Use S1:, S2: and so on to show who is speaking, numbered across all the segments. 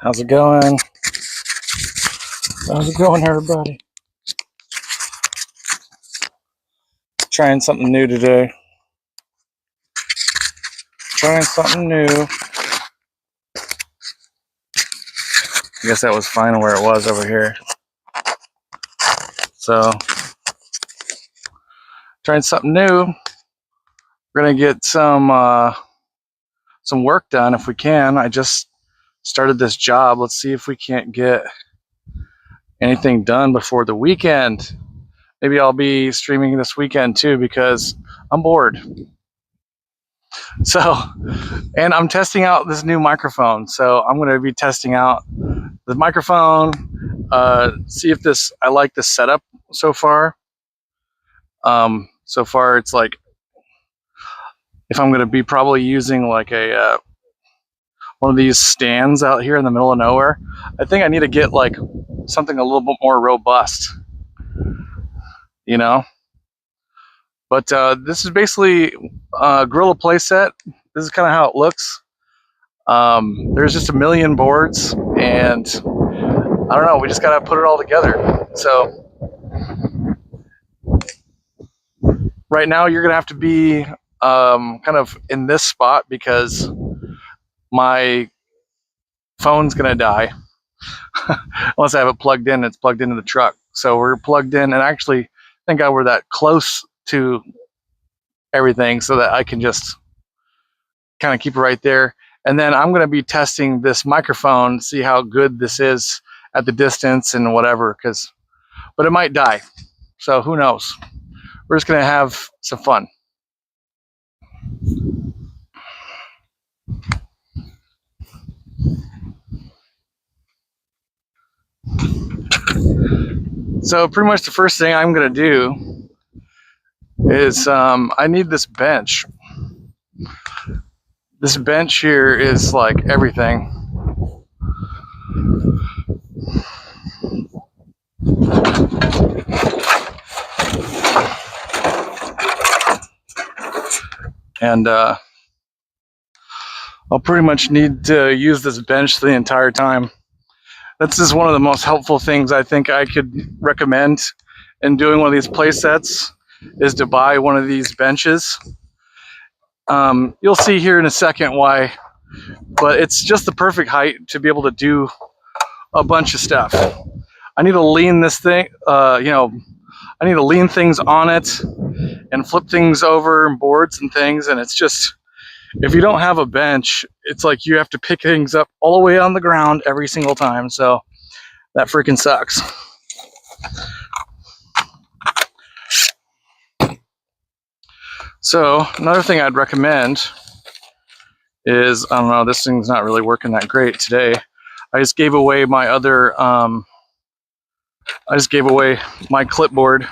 S1: How's it going? How's it going, everybody? Trying something new today. Trying something new. I guess that was fine where it was over here. So, trying something new. We're gonna get some work done if we can. I just started this job. Let's see if we can't get anything done before the weekend. Maybe I'll be streaming this weekend too because I'm bored. So, and I'm testing out this new microphone. So I'm going to be testing out the microphone, see if I like this setup so far. So far it's like, if I'm going to be probably using like a one of these stands out here in the middle of nowhere, I think I need to get like something a little bit more robust, you know? But this is basically a Gorilla playset. This is kind of how it looks. There's just a million boards, and I don't know, we just gotta put it all together. So right now you're gonna have to be kind of in this spot because my phone's gonna die unless I have it plugged in. It's plugged into the truck, so we're plugged in, and actually thank God we're that close to everything so that I can just kind of keep it right there. And then I'm going to be testing this microphone, see how good this is at the distance and whatever, but it might die, so who knows. We're just going to have some fun. So pretty much the first thing I'm going to do is I need this bench. This bench here is like everything. And I'll pretty much need to use this bench the entire time. This is one of the most helpful things I think I could recommend in doing one of these play sets, is to buy one of these benches. You'll see here in a second why, but it's just the perfect height to be able to do a bunch of stuff. I need to lean this thing, I need to lean things on it and flip things over and boards and things, and it's just, if you don't have a bench, it's like you have to pick things up all the way on the ground every single time, so that freaking sucks. So another thing I'd recommend is, I don't know, this thing's not really working that great today. I just gave away my other, my clipboard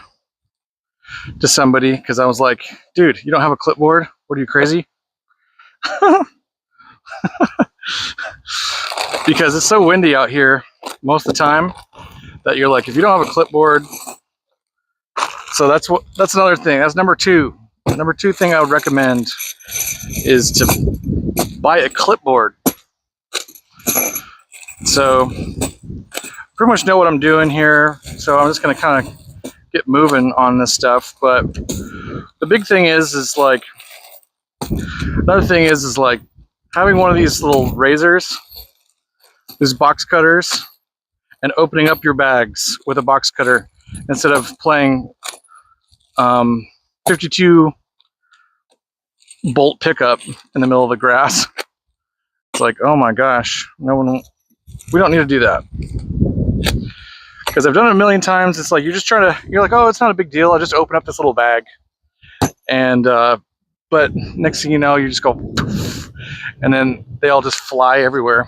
S1: to somebody because I was like, dude, you don't have a clipboard? What are you, crazy? Because it's so windy out here most of the time that you're like, if you don't have a clipboard. So that's another thing. That's number two. Number two thing I would recommend is to buy a clipboard. So pretty much know what I'm doing here. So I'm just going to kind of get moving on this stuff. But the big thing is like, another thing is like having one of these little razors, these box cutters, and opening up your bags with a box cutter instead of playing 52 bolt pickup in the middle of the grass. It's like, oh my gosh, we don't need to do that. Because I've done it a million times. It's like you're like, oh, it's not a big deal. I'll just open up this little bag. And, but next thing you know, you just go, poof, and then they all just fly everywhere.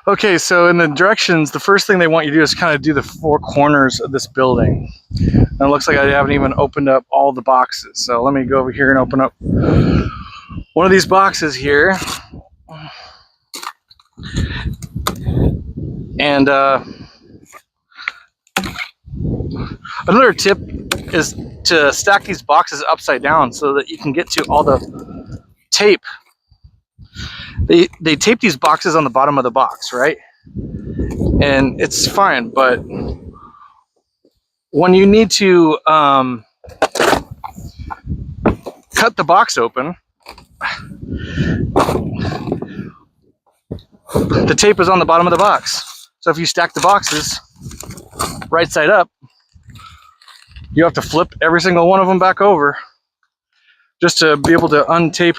S1: Okay, so in the directions, the first thing they want you to do is kind of do the four corners of this building. And it looks like I haven't even opened up all the boxes. So let me go over here and open up one of these boxes here. And another tip is to stack these boxes upside down so that you can get to all the tape. They tape these boxes on the bottom of the box, right? And it's fine, but when you need to cut the box open, the tape is on the bottom of the box. So if you stack the boxes right side up, you have to flip every single one of them back over just to be able to untape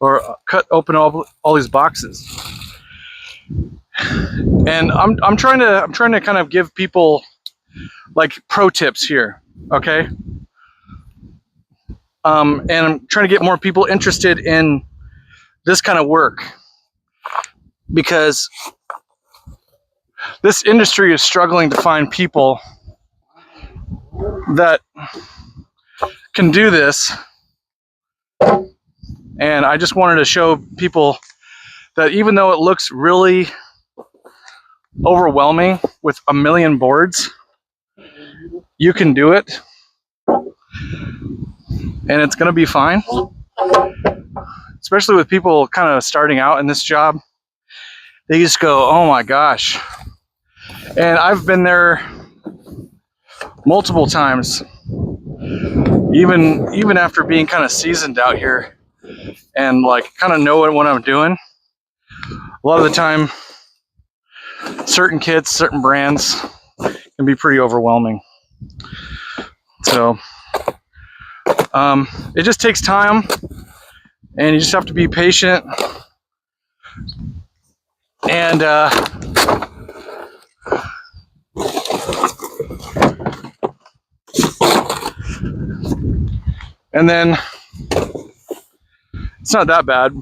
S1: or cut open all these boxes. And I'm trying to kind of give people like pro tips here, okay? And I'm trying to get more people interested in this kind of work, because this industry is struggling to find people that can do this. And I just wanted to show people that even though it looks really overwhelming with a million boards, you can do it and it's going to be fine. Especially with people kind of starting out in this job, they just go, oh my gosh. And I've been there multiple times, even after being kind of seasoned out here and like kind of know what I'm doing. A lot of the time, certain kits, certain brands can be pretty overwhelming. So it just takes time, and you just have to be patient. And then it's not that bad.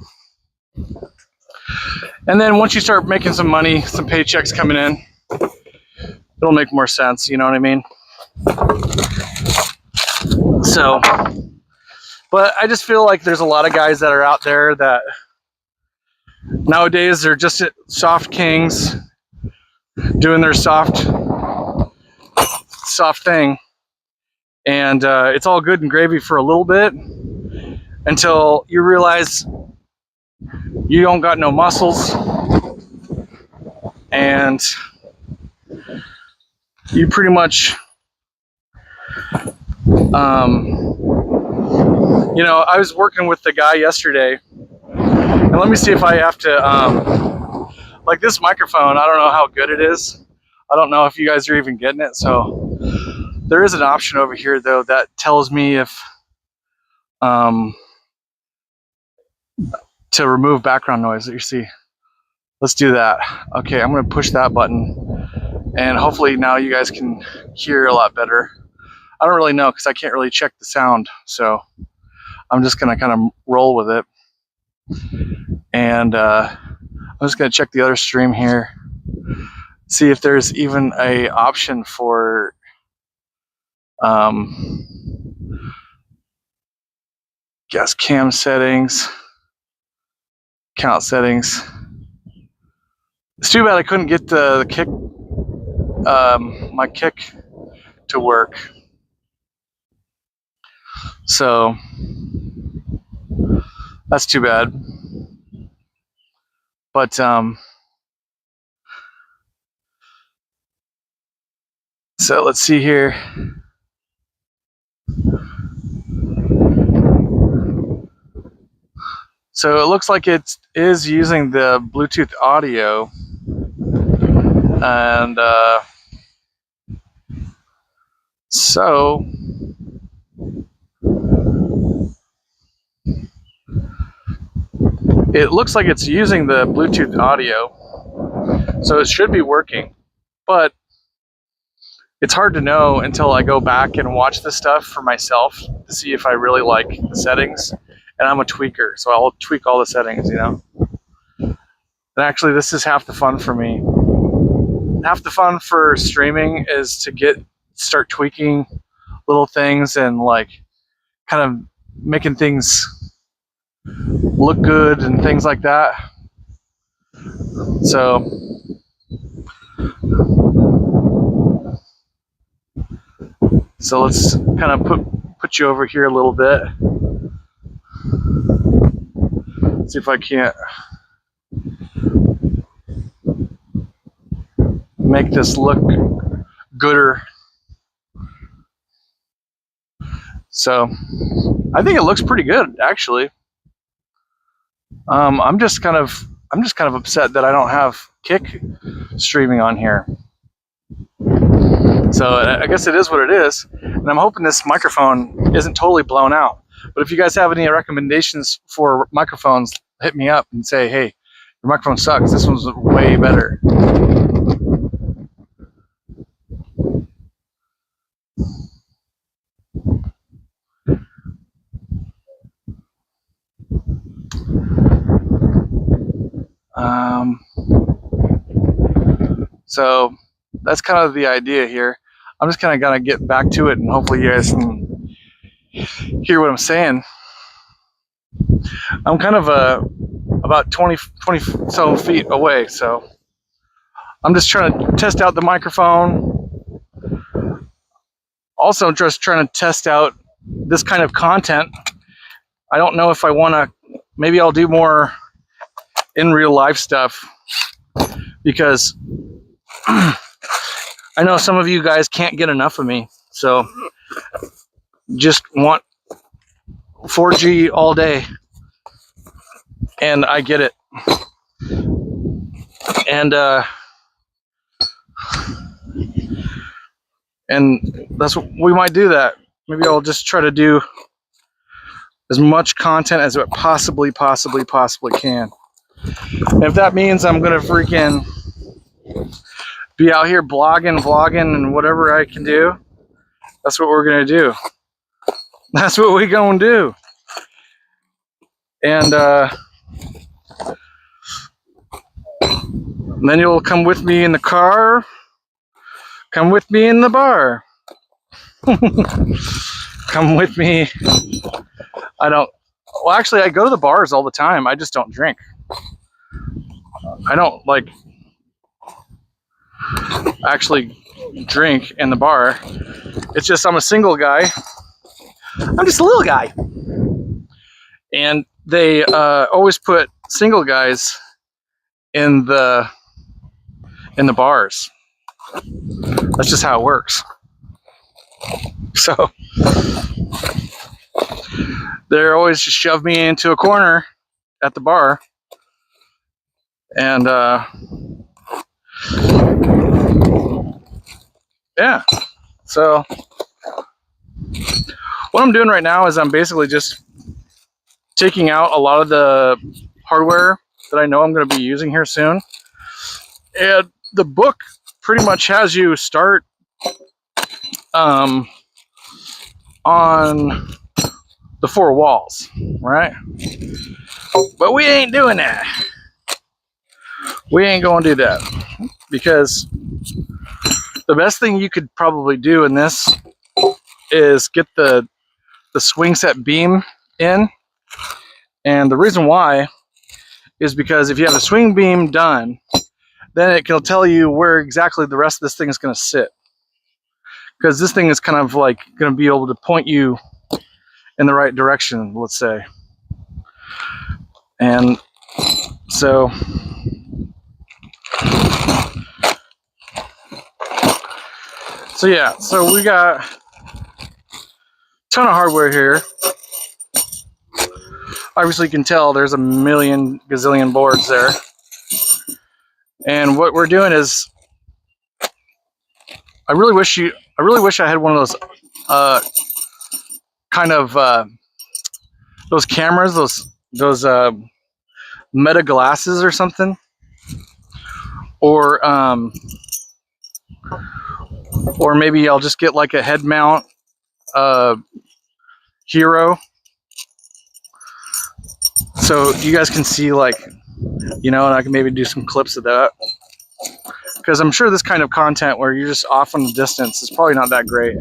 S1: And then once you start making some money, some paychecks coming in, it'll make more sense, you know what I mean? So, but I just feel like there's a lot of guys that are out there that nowadays they're just soft kings doing their soft thing. And it's all good and gravy for a little bit until you realize you don't got no muscles and you pretty much, you know, I was working with the guy yesterday, and let me see if I have to, like this microphone, I don't know how good it is. I don't know if you guys are even getting it. So there is an option over here though that tells me if, to remove background noise that you see. Let's do that. Okay, I'm gonna push that button and hopefully now you guys can hear a lot better. I don't really know because I can't really check the sound, so I'm just gonna kind of roll with it. And I'm just gonna check the other stream here, see if there's even a option for guess cam settings, count settings. It's too bad I couldn't get the kick, my kick to work. So that's too bad. But so let's see here. So it looks like it is using the Bluetooth audio, and so it looks like it's using the Bluetooth audio, so it should be working. but it's hard to know until I go back and watch this stuff for myself to see if I really like the settings. And I'm a tweaker, so I'll tweak all the settings, you know. And actually, this is half the fun for me. Half the fun for streaming is to start tweaking little things and like kind of making things look good and things like that. So let's kind of put you over here a little bit. See if I can't make this look gooder. So I think it looks pretty good, actually. I'm just kind of upset that I don't have Kick streaming on here. So I guess it is what it is, and I'm hoping this microphone isn't totally blown out. But if you guys have any recommendations for microphones, hit me up and say, hey, your microphone sucks. This one's way better. So that's kind of the idea here. I'm just kind of gonna get back to it, and hopefully you guys can hear what I'm saying. I'm kind of about 20 so feet away, so I'm just trying to test out the microphone. Also, just trying to test out this kind of content. I don't know if I want to. Maybe I'll do more in real life stuff, because I know some of you guys can't get enough of me, so just want 4G all day, and I get it. And that's what we might do. That maybe I'll just try to do as much content as it possibly can. And if that means I'm gonna freaking be out here blogging, vlogging, and whatever I can do, that's what we're gonna do. That's what we gonna do. And then you'll come with me in the car, come with me in the bar. Come with me. Well, actually, I go to the bars all the time. I just don't drink. I don't like actually drink in the bar. It's just I'm a single guy. I'm just a little guy. And they always put single guys in the bars. That's just how it works. So they're always just shove me into a corner at the bar, and yeah. So what I'm doing right now is I'm basically just taking out a lot of the hardware that I know I'm going to be using here soon. And the book pretty much has you start on the 4 walls, right? But we ain't doing that. We ain't going to do that, because the best thing you could probably do in this is get the swing set beam in. And the reason why is because if you have the swing beam done, then it can tell you where exactly the rest of this thing is going to sit. Because this thing is kind of like going to be able to point you in the right direction, let's say. And so yeah, so we got a ton of hardware here. Obviously you can tell there's a million gazillion boards there. And what we're doing is, I really wish I had one of those kind of those cameras, those meta glasses or something, or Or maybe I'll just get like a head mount Hero, so you guys can see, like, and I can maybe do some clips of that, because I'm sure this kind of content where you're just off in the distance is probably not that great.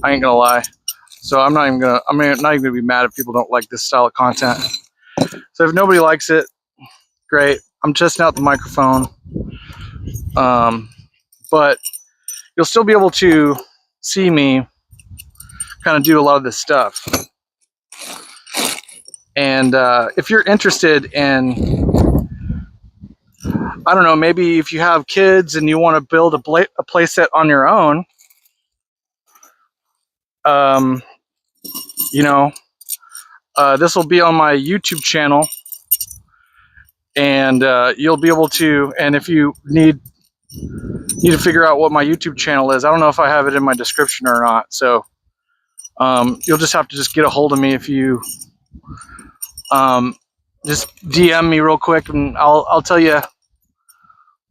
S1: I ain't gonna lie. So I'm not even gonna be mad if people don't like this style of content. So if nobody likes it, great. I'm testing out the microphone, but you'll still be able to see me kind of do a lot of this stuff. And if you're interested in, I don't know, maybe if you have kids and you want to build a play set on your own, this will be on my YouTube channel, and you'll be able to, and if you need to figure out what my YouTube channel is, I don't know if I have it in my description or not, so you'll just have to just get a hold of me. If you just DM me real quick, and I'll tell you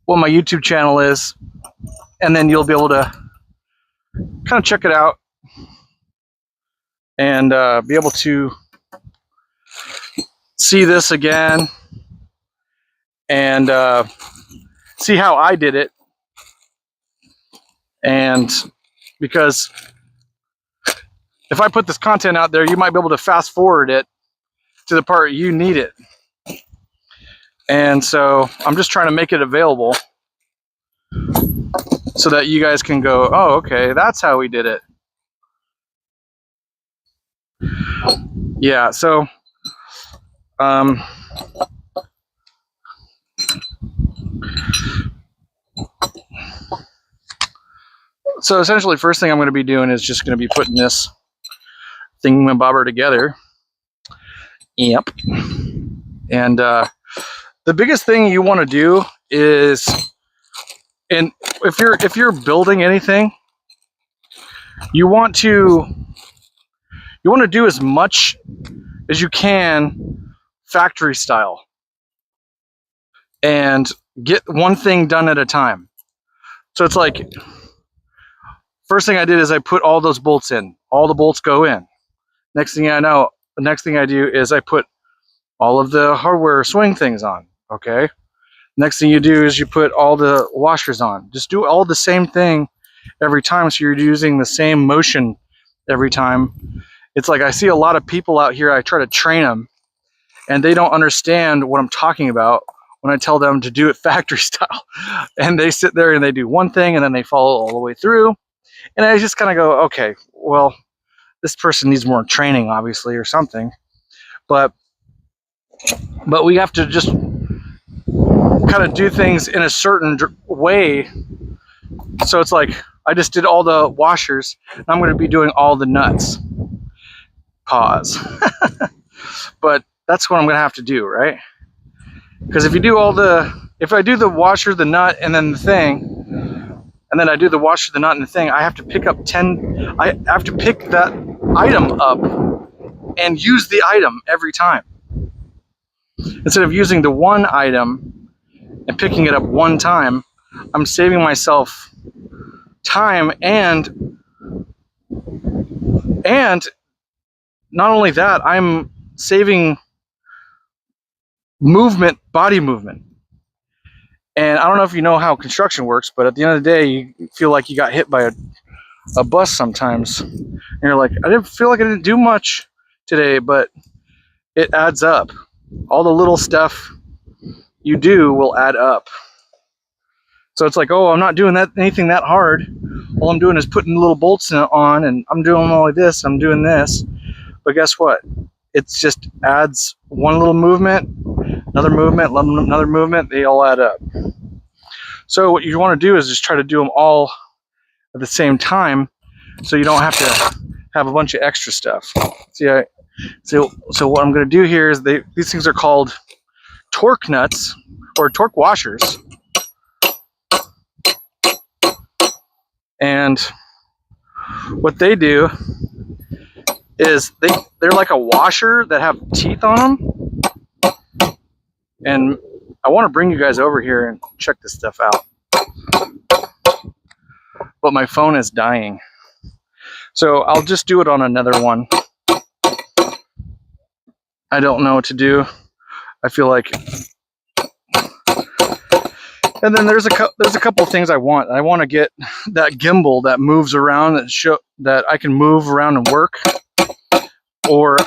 S1: what my YouTube channel is, and then you'll be able to kind of check it out and be able to see this again and see how I did it. And because if I put this content out there, you might be able to fast forward it to the part you need it. And so I'm just trying to make it available so that you guys can go, oh, okay, that's how we did it. Yeah, so so essentially, first thing I'm going to be doing is just going to be putting this thingamabobber together. Yep. And the biggest thing you want to do is, and if you're building anything, you want to do as much as you can factory style, and get one thing done at a time. So it's like, first thing I did is I put all those bolts in. All the bolts go in. Next thing I know, the next thing I do is I put all of the hardware swing things on. Okay. Next thing you do is you put all the washers on. Just do all the same thing every time, so you're using the same motion every time. It's like, I see a lot of people out here, I try to train them, and they don't understand what I'm talking about when I tell them to do it factory style. And they sit there and they do one thing and then they follow all the way through. And I just kind of go, okay, well, this person needs more training, obviously, or something. But we have to just kind of do things in a certain way. So it's like, I just did all the washers, and I'm going to be doing all the nuts. Pause. But that's what I'm going to have to do, right? Because if I do the washer, the nut, and then the thing, and then I do the washer, the nut, and the thing, I have to pick up I have to pick that item up and use the item every time. Instead of using the one item and picking it up one time, I'm saving myself time, and not only that, I'm saving movement, body movement. And I don't know if you know how construction works, but at the end of the day, you feel like you got hit by a bus sometimes. And you're like, I didn't feel like I didn't do much today, but it adds up. All the little stuff you do will add up. So it's like, oh, I'm not doing anything that hard. All I'm doing is putting little bolts on, and I'm doing all of this, I'm doing this. But guess what? It's just adds one little movement, another movement, they all add up. So what you want to do is just try to do them all at the same time, so you don't have to have a bunch of extra stuff. So what I'm going to do here is, these things are called torque nuts, or torque washers. And what they do is they're like a washer that have teeth on them. And I want to bring you guys over here and check this stuff out. but my phone is dying. So I'll just do it on another one. I don't know what to do. I feel like, and then there's a couple of things I want. I want to get that gimbal that moves around, that I can move around and work, or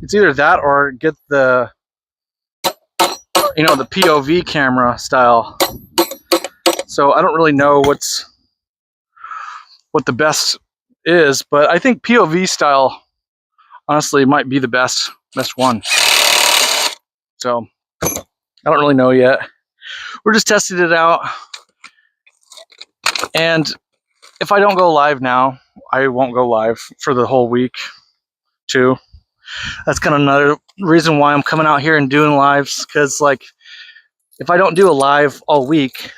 S1: it's either that or get the, you know, the POV camera style. So I don't really know what the best is, but I think POV style honestly might be the best one. So I don't really know yet. We're just testing it out. And if I don't go live now, I won't go live for the whole week too. That's kind of another reason why I'm coming out here and doing lives, because like if I don't do a live all week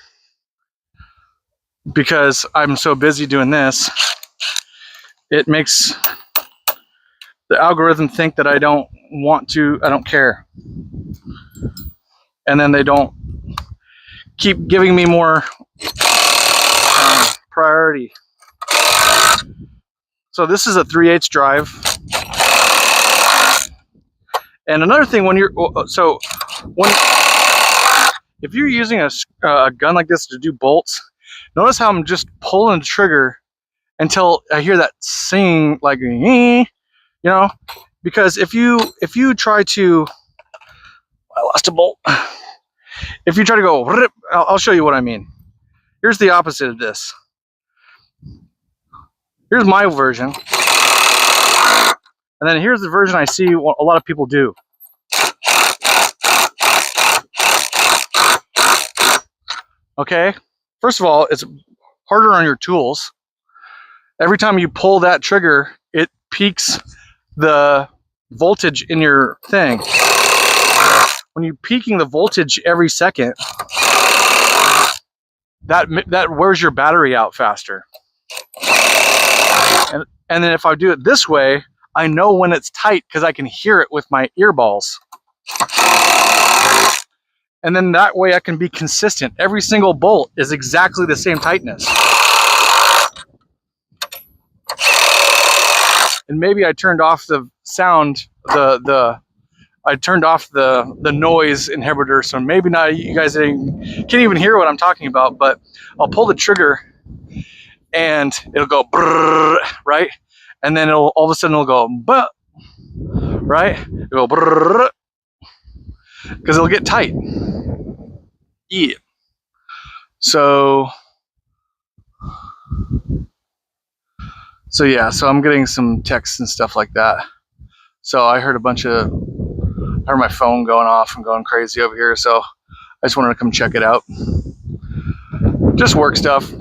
S1: because I'm so busy doing this, it makes the algorithm think that I don't care. And then they don't keep giving me more priority. So this is a 3/8 drive. And another thing, if you're using a gun like this to do bolts, notice how I'm just pulling the trigger until I hear that sing, like, you know, because if you try to, I lost a bolt. If you try to go, I'll show you what I mean. Here's the opposite of this. Here's my version. And then here's the version I see what a lot of people do. Okay, first of all, it's harder on your tools. Every time you pull that trigger, it peaks the voltage in your thing. When you're peaking the voltage every second, that wears your battery out faster. And then if I do it this way, I know when it's tight because I can hear it with my earballs. And then that way I can be consistent. Every single bolt is exactly the same tightness. And maybe I turned off the sound, I turned off the noise inhibitor, so maybe now you guys can't even hear what I'm talking about, but I'll pull the trigger and it'll go brrr, right? And then all of a sudden it'll go but, right? It'll go brrr, because it'll get tight. Yeah. So yeah, so I'm getting some texts and stuff like that. So I heard my phone going off and going crazy over here, so I just wanted to come check it out. Just work stuff.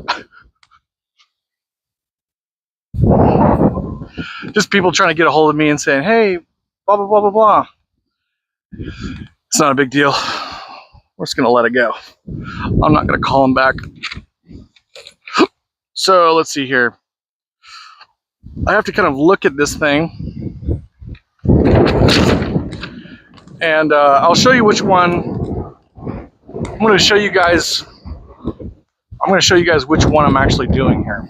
S1: Just people trying to get a hold of me and saying, hey, blah, blah, blah, blah, blah. It's not a big deal. We're just gonna let it go. I'm not gonna call them back. So let's see here. I have to kind of look at this thing, and I'll show you which one. I'm going to show you guys which one I'm actually doing here.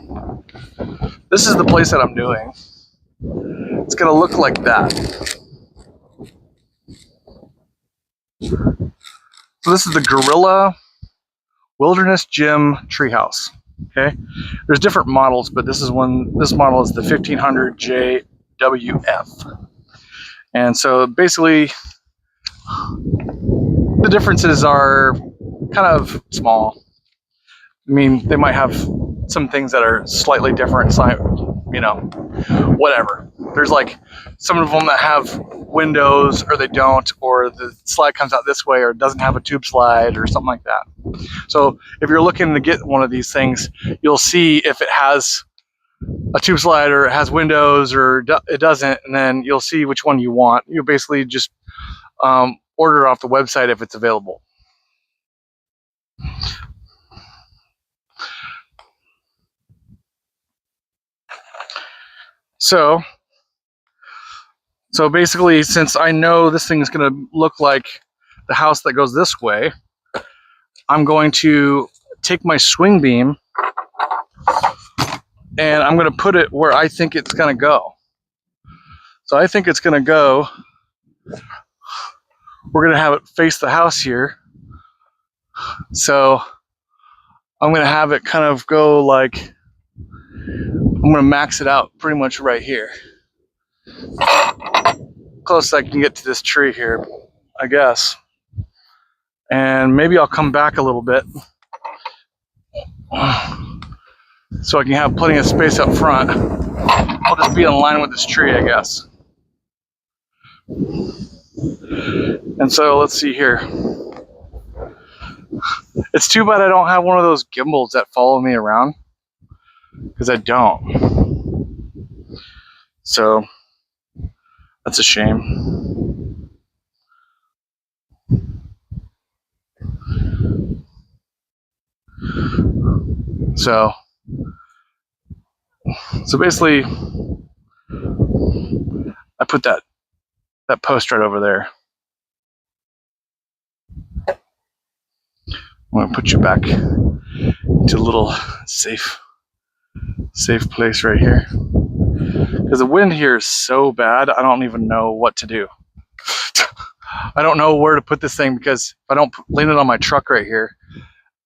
S1: This is the place that I'm doing. It's going to look like that. So this is the Gorilla Wilderness Gym Treehouse. Okay, there's different models, but this model is the 1500 JWF. And so basically the differences are kind of small. I mean, they might have some things that are slightly different, you know, whatever. There's like some of them that have windows or they don't, or the slide comes out this way or it doesn't have a tube slide or something like that. So if you're looking to get one of these things, you'll see if it has a tube slide or it has windows or it doesn't, and then you'll see which one you want. You basically just order it off the website if it's available. So basically, since I know this thing is going to look like the house that goes this way, I'm going to take my swing beam and I'm going to put it where I think it's going to go. So I think it's going to go, we're going to have it face the house here. So I'm going to have it kind of go like, I'm going to max it out pretty much right here. Close I can get to this tree here, I guess. And maybe I'll come back a little bit so I can have plenty of space up front. I'll just be in line with this tree, I guess. And so let's see here. It's too bad I don't have one of those gimbals that follow me around, because I don't. So that's a shame. So basically, I put that post right over there. I'm gonna put you back into a little safe place right here, because the wind here is so bad. I don't even know what to do. I don't know where to put this thing, because if I don't lean it on my truck right here,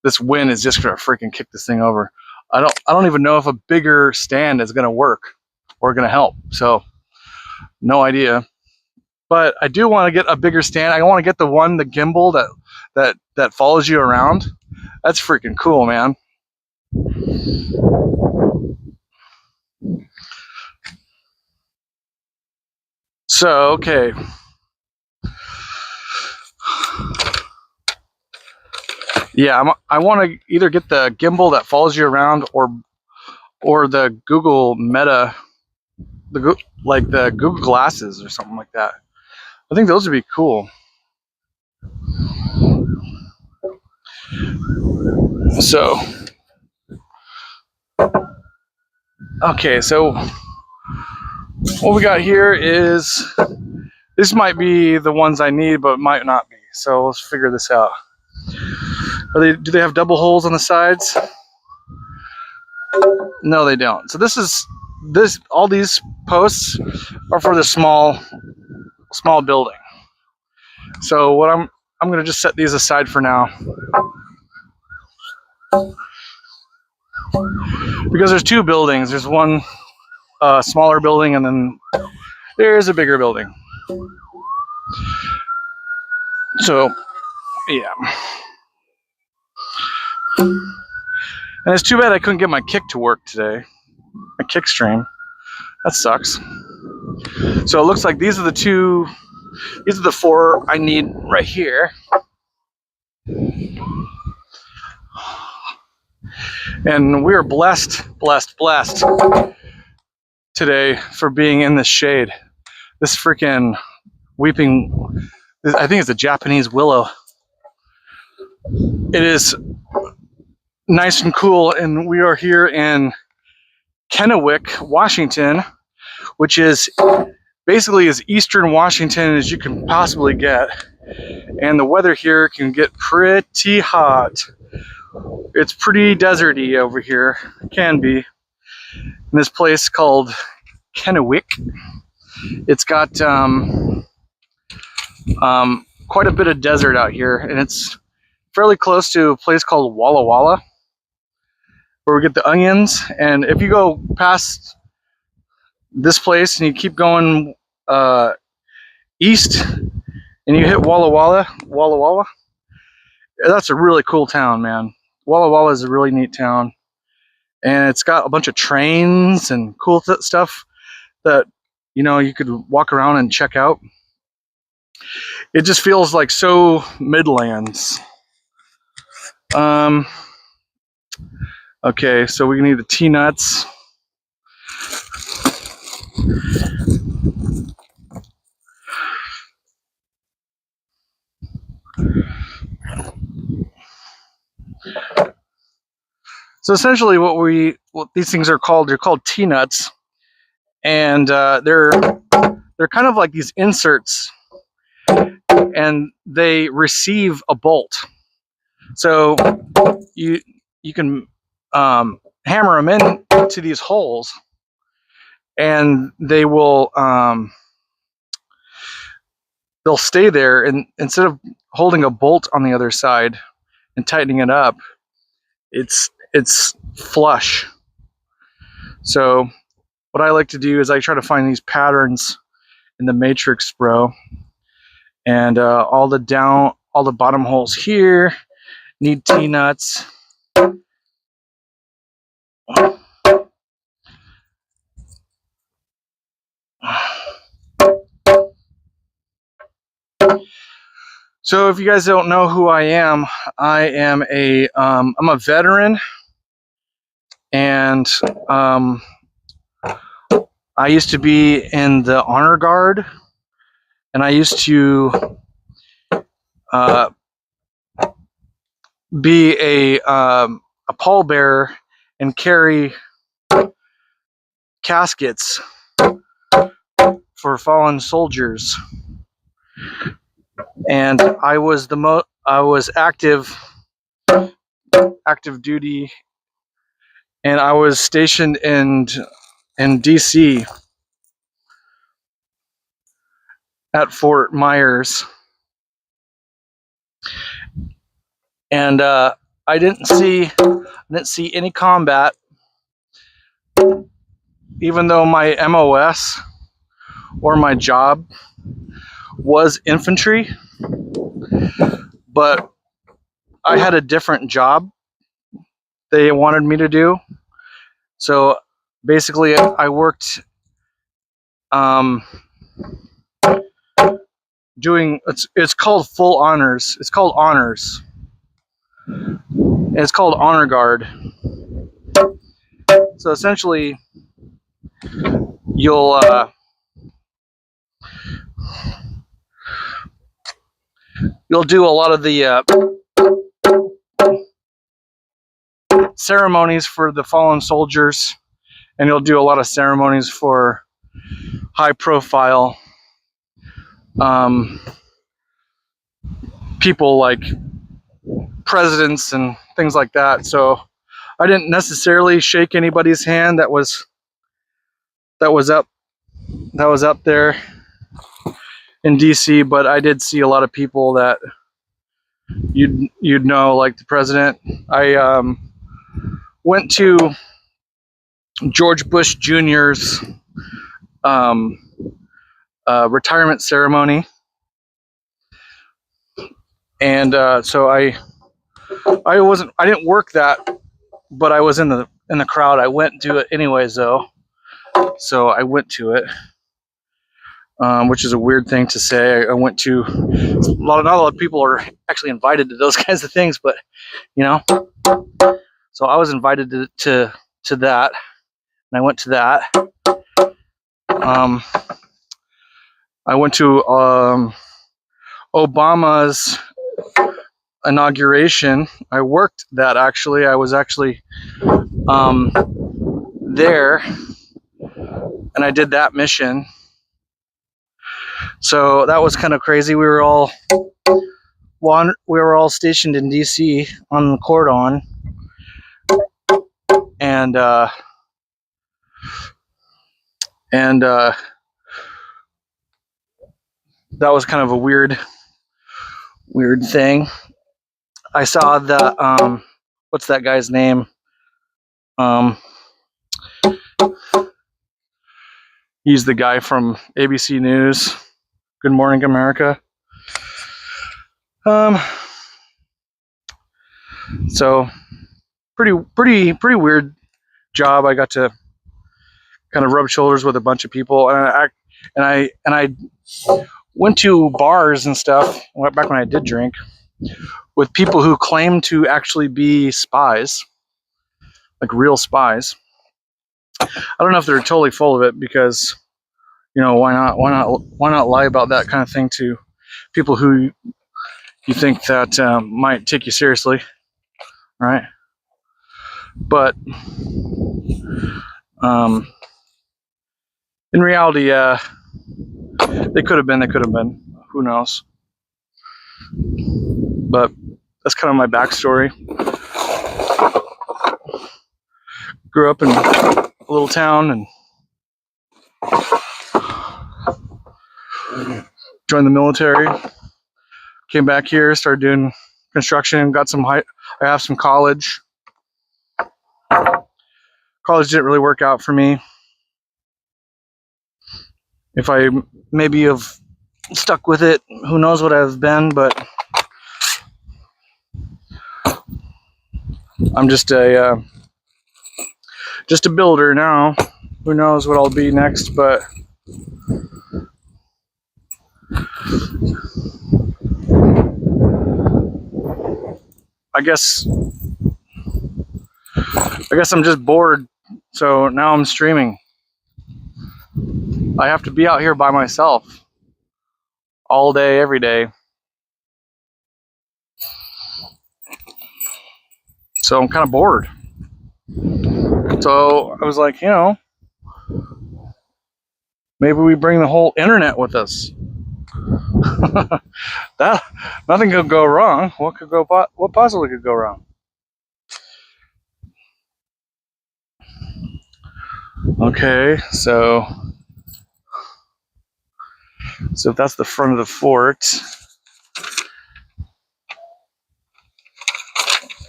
S1: this wind is just gonna freaking kick this thing over. I don't even know if a bigger stand is gonna work or gonna help. So no idea. But I do want to get a bigger stand. I want to get the gimbal that follows you around. That's freaking cool, man. So, okay. Yeah, I want to either get the gimbal that follows you around or the Google Meta, like the Google glasses or something like that. I think those would be cool. So, okay, so what we got here is, this might be the ones I need, but it might not be. So let's figure this out. Do they have double holes on the sides? No, they don't. So all these posts are for the small building. So what I'm going to just set these aside for now, because there's two buildings. There's one smaller building, and then there's a bigger building. So yeah, and it's too bad I couldn't get my kick to work today. My kick stream. That sucks. So it looks like these are the four I need right here. And we are blessed today for being in the shade. This freaking weeping, I think it's a Japanese willow. It is nice and cool, and we are here in Kennewick, Washington, which is basically as eastern Washington as you can possibly get. And the weather here can get pretty hot. It's pretty deserty over here. It can be. In this place called Kennewick, it's got quite a bit of desert out here, and it's fairly close to a place called Walla Walla, where we get the onions. And if you go past this place and you keep going east and you hit Walla Walla, that's a really cool town, man. Walla Walla is a really neat town, and it's got a bunch of trains and cool stuff that, you know, you could walk around and check out. It just feels like so Midlands. Okay, so we need the T-nuts. So essentially what these things are called, they're called T-nuts, and they're kind of like these inserts, and they receive a bolt. So you can hammer them into these holes, and they will they'll stay there, and instead of holding a bolt on the other side and tightening it up, it's flush. So what I like to do is I try to find these patterns in the matrix, bro. And all the bottom holes here need T-nuts. So if you guys don't know who I am I'm a veteran, and I used to be in the honor guard, and I used to be a pallbearer and carry caskets for fallen soldiers. And I was active duty, and I was stationed in DC at Fort Myers. And I didn't see any combat, even though my MOS, or my job, was infantry. But I had a different job they wanted me to do. So basically I worked doing, it's called full honors. It's called honors. It's called honor guard. So essentially you'll do a lot of the ceremonies for the fallen soldiers, and you'll do a lot of ceremonies for high profile people like presidents and things like that. So I didn't necessarily shake anybody's hand that was up there in DC, but I did see a lot of people that you'd know, like the president. I went to George Bush Jr.'s retirement ceremony, and so I didn't work that, but I was in the crowd. I went to it anyways, though. So I went to it, which is a weird thing to say. I went to not a lot of people are actually invited to those kinds of things, but you know. So I was invited to that, and I went to that. I went to Obama's inauguration. I worked that, actually. I was actually there, and I did that mission. So that was kind of crazy. We were all stationed in DC on the cordon, and that was kind of a weird thing. I saw the what's that guy's name? He's the guy from ABC News. Good Morning America. So pretty weird job. I got to kind of rub shoulders with a bunch of people, and I went to bars and stuff back when I did drink with people who claimed to actually be spies, like real spies. I don't know if they're totally full of it, because why not lie about that kind of thing to people who you think that might take you seriously, right? But in reality, they could have been. Who knows? But that's kind of my backstory. grew up in a little town and joined the military. Came back here, started doing construction, got some I have some college. College didn't really work out for me. If I maybe have stuck with it, who knows what I've been, but I'm just a builder now. Who knows what I'll be next, but I guess I'm just bored. So now I'm streaming. I have to be out here by myself all day, every day. So I'm kind of bored. So I was like, maybe we bring the whole internet with us. That nothing could go wrong. What possibly could go wrong? Okay, so if that's the front of the fort.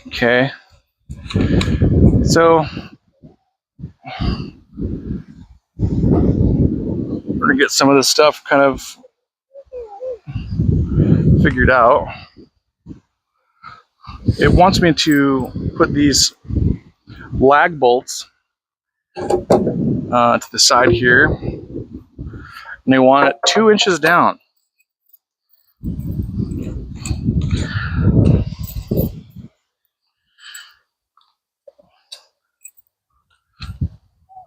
S1: Okay. So we're gonna get some of this stuff kind of figured out. It wants me to put these lag bolts to the side here, and they want it 2 inches down.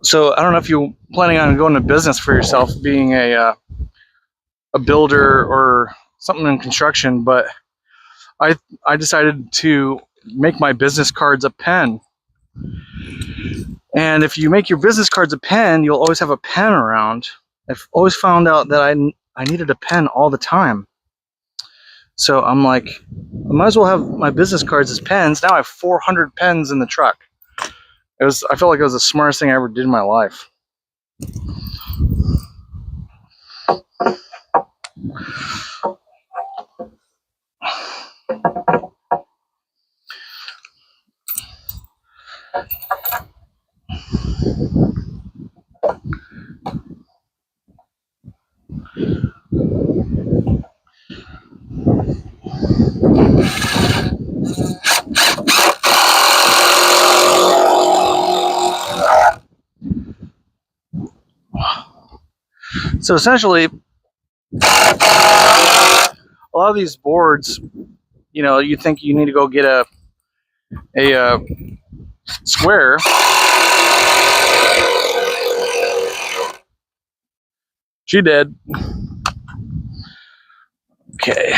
S1: So I don't know if you're planning on going to business for yourself, being a builder or something in construction, but I decided to make my business cards a pen. And if you make your business cards a pen, you'll always have a pen around. I've always found out that I needed a pen all the time. So I'm like, I might as well have my business cards as pens. Now I have 400 pens in the truck. I felt like it was the smartest thing I ever did in my life. So essentially, a lot of these boards, you think you need to go get a square. She did. Okay.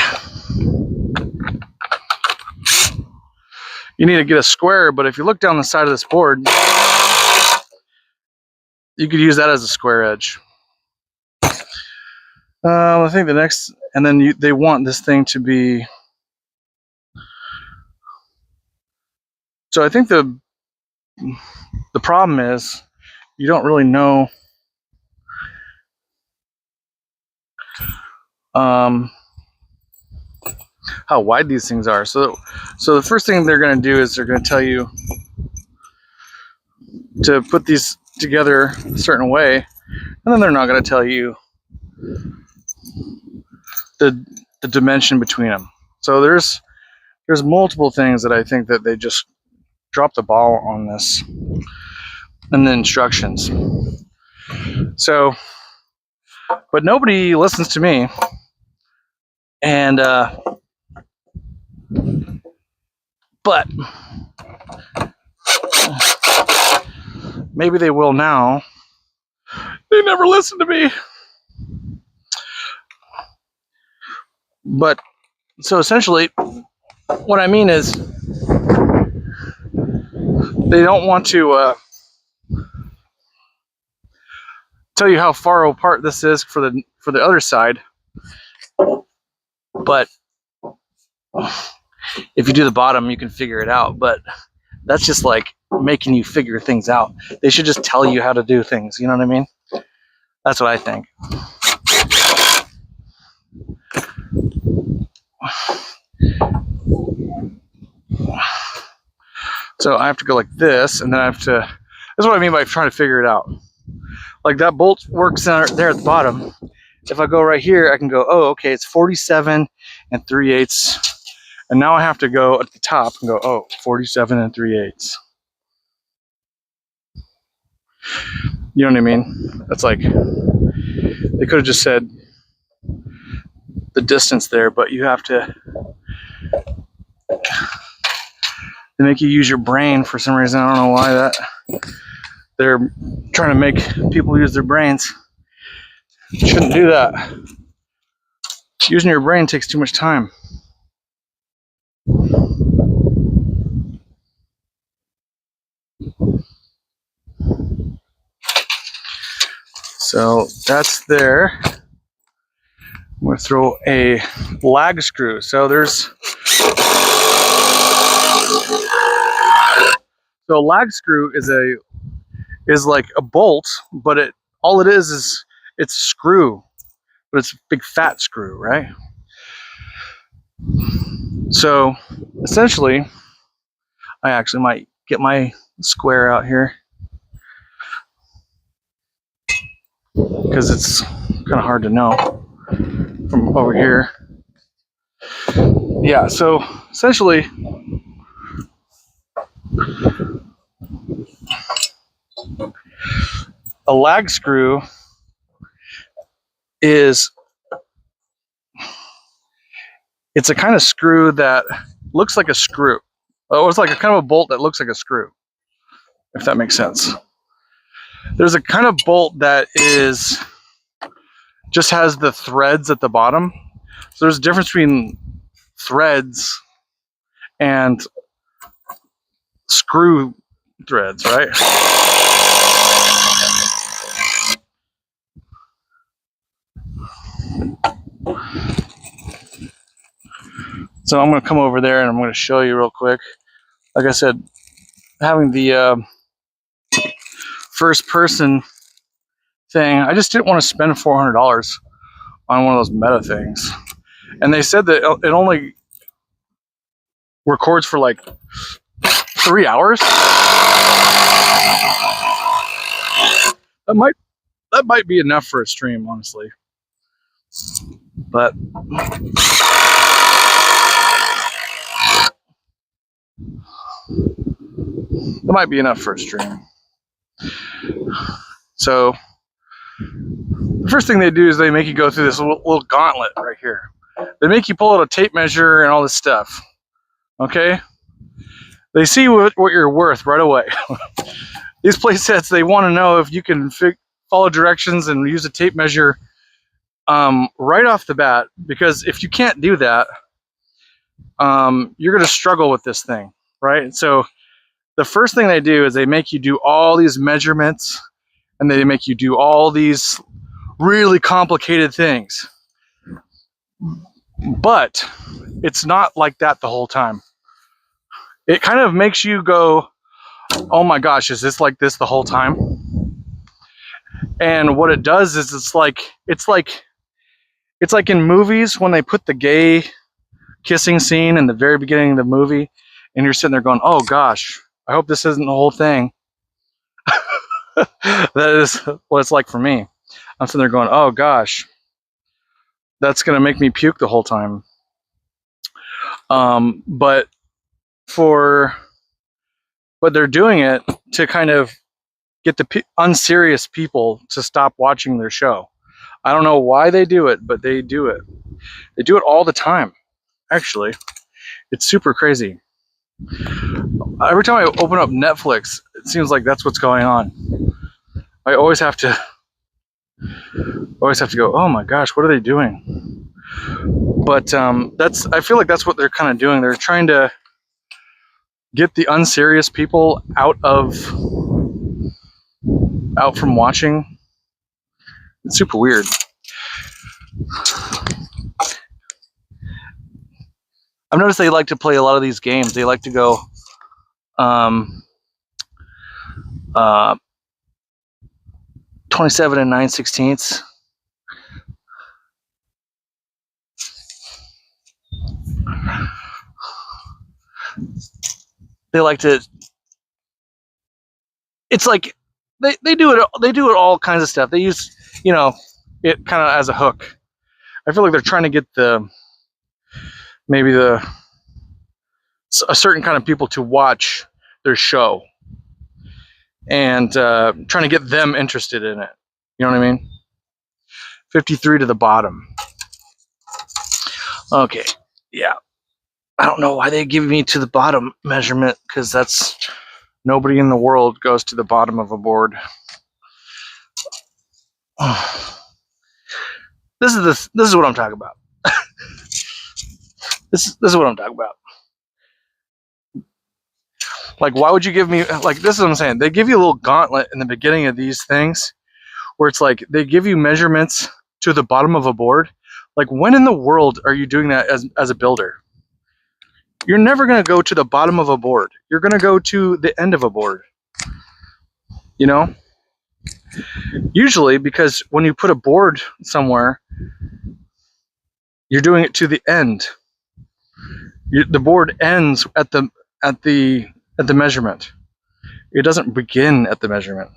S1: You need to get a square, but if you look down the side of this board, you could use that as a square edge. I think the next, and then they want this thing to be. So I think the problem is you don't really know how wide these things are. So the first thing they're going to do is they're going to tell you to put these together a certain way, and then they're not going to tell you the dimension between them. So there's multiple things that I think that they just dropped the ball on this in the instructions. So, but nobody listens to me, and but maybe they will now. They never listen to me. But so essentially, what I mean is, they don't want to tell you how far apart this is for the other side. But if you do the bottom, you can figure it out. But That's just like making you figure things out. They should just tell you how to do things. You know what I mean? That's what I think. So I have to go like this, and then I have to, that's what I mean by trying to figure it out. Like that bolt works there at the bottom. If I go right here, I can go, oh, okay, it's 47 3/8. And now I have to go at the top and go, oh, 47 3/8. You know what I mean? That's like, they could have just said the distance there, but you have to, they make you use your brain for some reason. I don't know why that, they're trying to make people use their brains. You shouldn't do that. Using your brain takes too much time. So that's there. I'm going to throw a lag screw. So there's, so a lag screw is like a bolt, but all it is it's a screw, but it's a big fat screw, right? So essentially, I actually might get my square out here because it's kind of hard to know from over here. Yeah, so essentially, a lag screw is, it's a kind of screw that looks like a screw. Oh, it's like a kind of a bolt that looks like a screw, if that makes sense. There's a kind of bolt that is, just has the threads at the bottom. So there's a difference between threads and screw threads, right? So I'm going to come over there and I'm going to show you real quick. Like I said, having the first person thing, I just didn't want to spend $400 on one of those meta things. And they said that it only records for like 3 hours. That might be enough for a stream, honestly. But that might be enough for a stream. So the first thing they do is they make you go through this little gauntlet right here. They make you pull out a tape measure and all this stuff. Okay? They see what you're worth right away. These play sets, they want to know if you can follow directions and use a tape measure right off the bat, because if you can't do that, you're going to struggle with this thing, right? So the first thing they do is they make you do all these measurements, and they make you do all these really complicated things. But it's not like that the whole time. It kind of makes you go, oh my gosh, is this like this the whole time? And what it does is it's like in movies when they put the gay kissing scene in the very beginning of the movie, and you're sitting there going, oh gosh, I hope this isn't the whole thing. That is what it's like for me. I'm sitting there going, oh gosh, that's going to make me puke the whole time. But they're doing it to kind of get the unserious people to stop watching their show. I don't know why they do it, but they do it. They do it all the time, actually. It's super crazy. Every time I open up Netflix, it seems like that's what's going on. I always have to go, oh my gosh, what are they doing? But I feel like that's what they're kind of doing. They're trying to get the unserious people out from watching. It's super weird. I've noticed they like to play a lot of these games. They like to go, uh, 27 and 9/16. They like to. It's like they do it. They do it all kinds of stuff. They use it kind of as a hook. I feel like they're trying to get maybe a certain kind of people to watch their show, and trying to get them interested in it. You know what I mean? 53 to the bottom. Okay, yeah. I don't know why they give me to the bottom measurement, because that's nobody in the world goes to the bottom of a board. This is what I'm talking about. This is what I'm talking about. Like, why would you give me, like, this is what I'm saying. They give you a little gauntlet in the beginning of these things where it's like they give you measurements to the bottom of a board. Like, when in the world are you doing that as a builder? You're never going to go to the bottom of a board. You're going to go to the end of a board. You know? Usually, because when you put a board somewhere, you're doing it to the end. The board ends at the measurement. It doesn't begin at the measurement.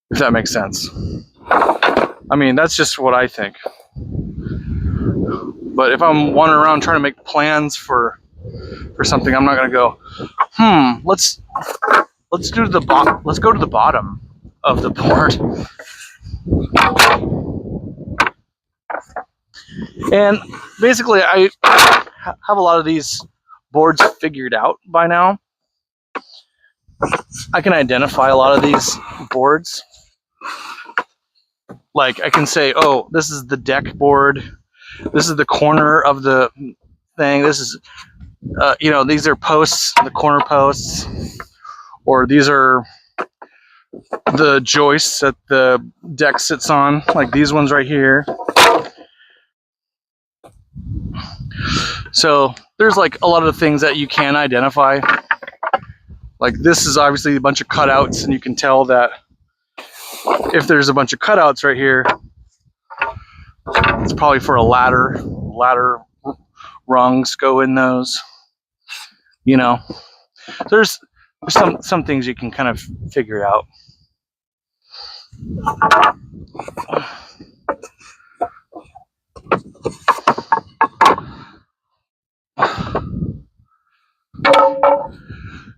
S1: If that makes sense. I mean, that's just what I think. But if I'm wandering around trying to make plans for something, I'm not going to go, let's go to the bottom of the board. And basically, I have a lot of these boards figured out by now. I can identify a lot of these boards. Like, I can say, oh, this is the deck board. This is the corner of the thing. This is, these are posts, the corner posts. Or these are the joists that the deck sits on, like these ones right here. So there's like a lot of things that you can identify. Like, this is obviously a bunch of cutouts, and you can tell that if there's a bunch of cutouts right here, it's probably for a ladder. Ladder rungs go in those. You know, there's some things you can kind of figure out.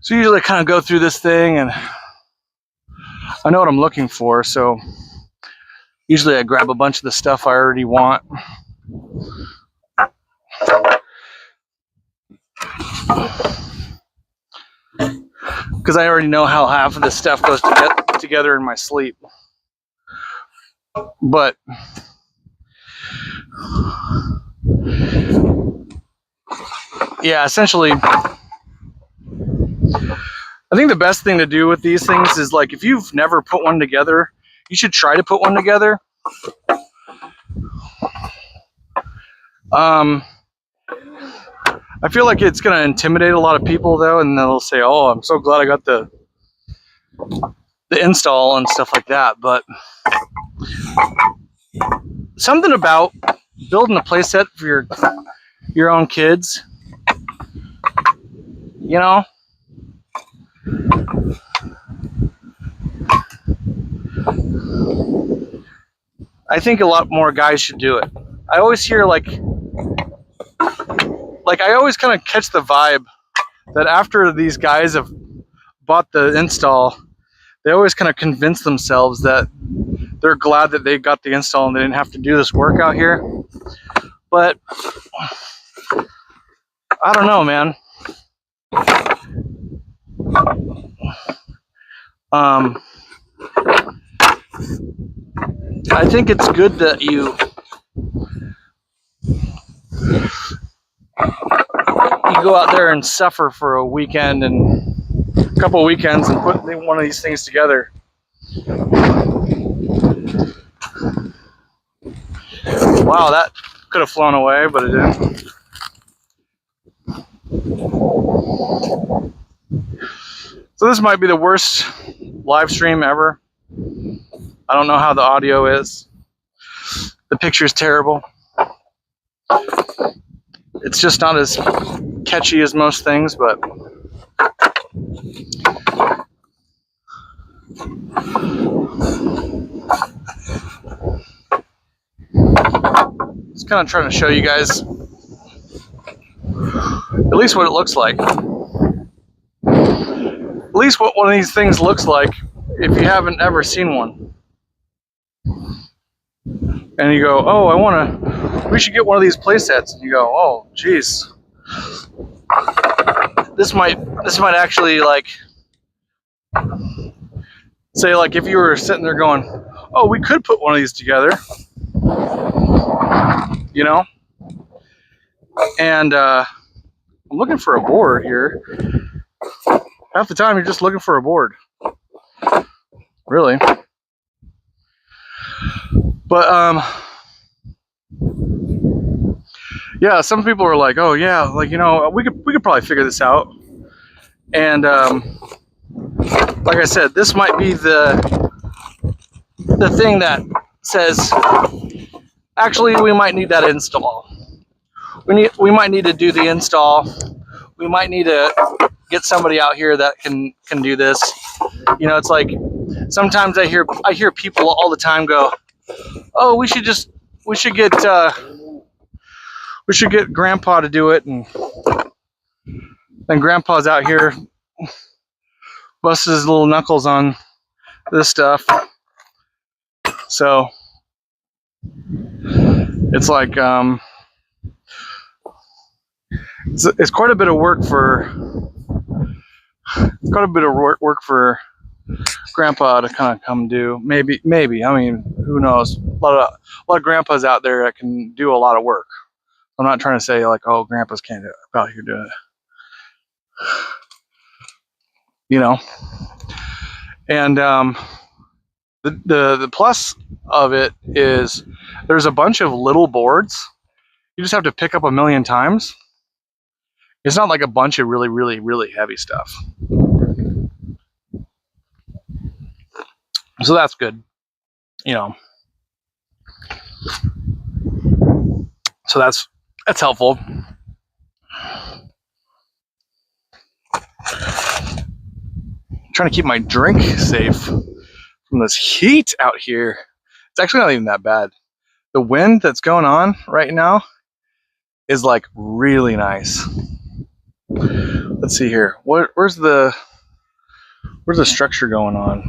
S1: So usually I kind of go through this thing and I know what I'm looking for, so usually I grab a bunch of the stuff I already want. Because I already know how half of this stuff goes together in my sleep. But yeah, essentially, I think the best thing to do with these things is, like, if you've never put one together, you should try to put one together. I feel like it's going to intimidate a lot of people, though, and they'll say, oh, I'm so glad I got the install and stuff like that. But something about building a playset for your own kids, you know? I think a lot more guys should do it. I always hear, like I always kind of catch the vibe that after these guys have bought the install, they always kind of convince themselves that they're glad that they got the install and they didn't have to do this work out here. But I don't know, man. I think it's good that you go out there and suffer for a weekend and a couple of weekends and put one of these things together. Wow, that could have flown away, but it didn't. So this might be the worst live stream ever. I don't know how the audio is. The picture's terrible. It's just not as catchy as most things, but just kind of trying to show you guys at least what it looks like. At least what one of these things looks like if you haven't ever seen one. And you go, oh, we should get one of these play sets. And you go, oh, geez. This might actually, like, say, like, if you were sitting there going, oh, we could put one of these together, you know? And I'm looking for a board here. Half the time you're just looking for a board. Really. But, yeah, some people are like, oh, yeah, like, you know, we could probably figure this out. And, like I said, this might be the thing that says, actually, we might need that install. We might need to do the install. We might need to get somebody out here that can do this. You know, it's like sometimes I hear people all the time go, "Oh, we should get Grandpa to do it," and then Grandpa's out here busting his little knuckles on this stuff. So it's like it's quite a bit of work for Grandpa to kind of come do. Maybe. I mean, who knows? A lot of grandpas out there that can do a lot of work. I'm not trying to say like, oh, grandpas can't do it. Out here doing it, you know. And the plus of it is there's a bunch of little boards. You just have to pick up a million times. It's not like a bunch of really, really, really heavy stuff. So that's good, you know. So that's helpful. I'm trying to keep my drink safe from this heat out here. It's actually not even that bad. The wind that's going on right now is like really nice. Let's see here. Where's the structure going on?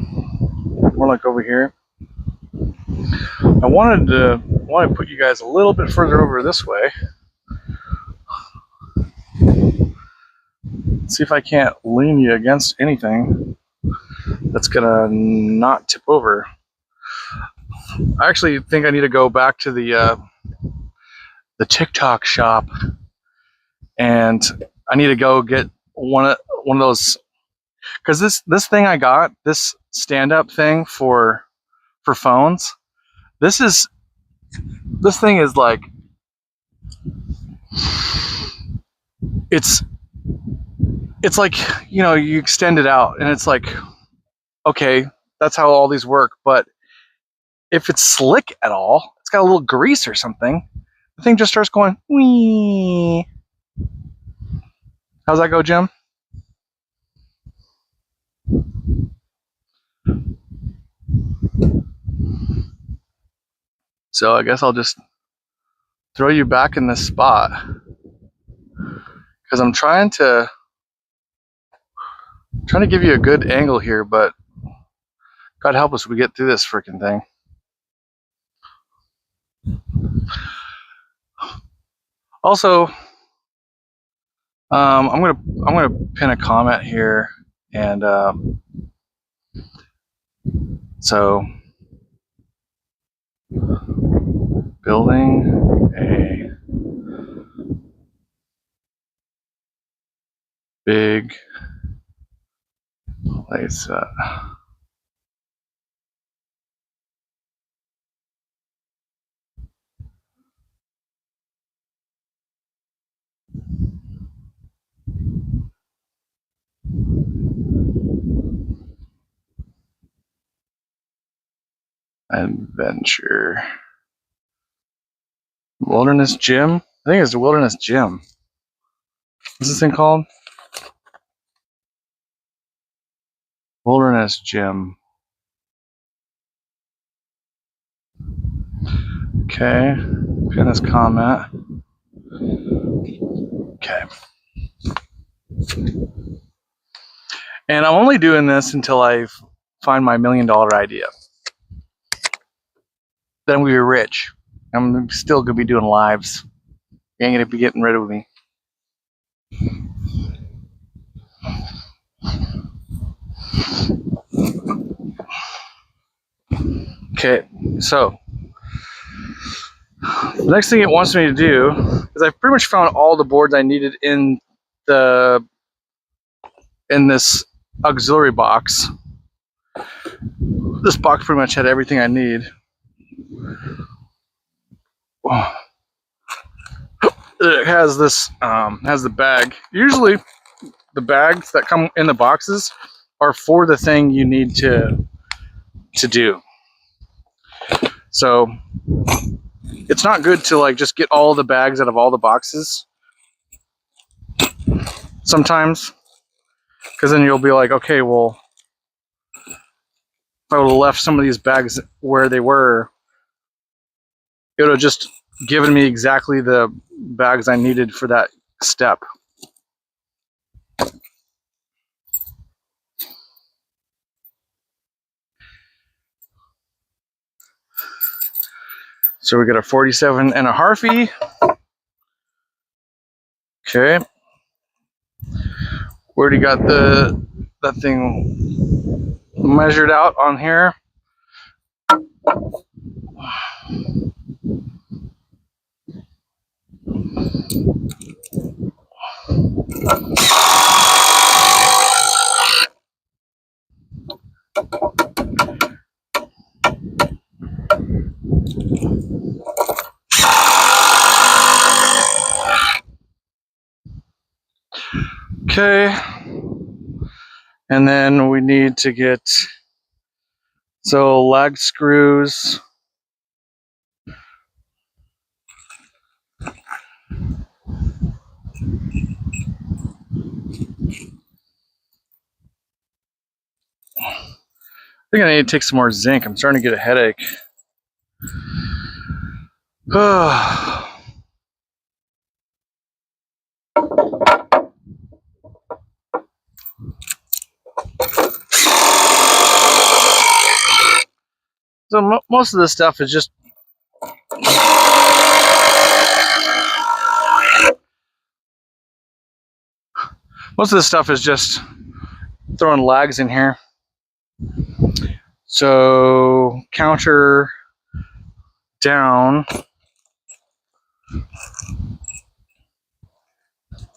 S1: More like over here. I want to put you guys a little bit further over this way. See if I can't lean you against anything that's gonna not tip over. I actually think I need to go back to the TikTok shop, and I need to go get one of those, because this thing I got, this stand-up thing for phones. This thing is like, it's like, you know, you extend it out and it's like, okay, that's how all these work. But if it's slick at all, it's got a little grease or something, the thing just starts going wee. How's that go, Jim? So I guess I'll just throw you back in this spot, because I'm trying to give you a good angle here, but God help us, we get through this freaking thing. Also, I'm gonna pin a comment here, and so building a big playset. Adventure. Wilderness Gym? I think it's the Wilderness Gym. What's this thing called? Wilderness Gym. Okay. Pin this comment. Okay. And I'm only doing this until I find my $1 million idea. Then we were rich. I'm still gonna be doing lives. You ain't gonna be getting rid of me. Okay, so the next thing it wants me to do is I've pretty much found all the boards I needed in this auxiliary box. This box pretty much had everything I need. It has this has the bag. Usually the bags that come in the boxes are for the thing you need to do. So it's not good to like just get all the bags out of all the boxes sometimes, because then you'll be like, okay, well, if I would have left some of these bags where they were, it would have just given me exactly the bags I needed for that step. So we got a 47 and a harfie. Okay. We already got that thing measured out on here. Okay. And then we need to get, so lag screws. I think I need to take some more zinc. I'm starting to get a headache. So most of this stuff is just throwing lags in here. So counter down,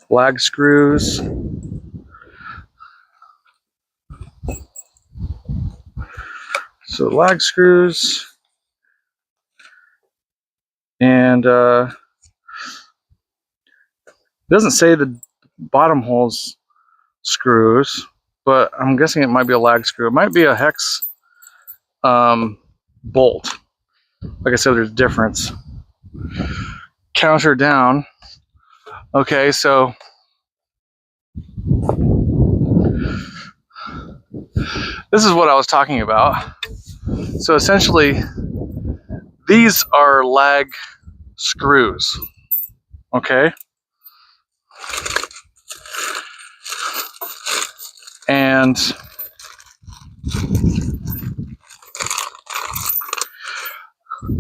S1: lag screws. So lag screws, and it doesn't say the bottom holes screws, but I'm guessing it might be a lag screw. It might be a hex bolt. Like I said, there's a difference. Counter down. Okay, so this is what I was talking about. So essentially, these are lag screws. Okay? And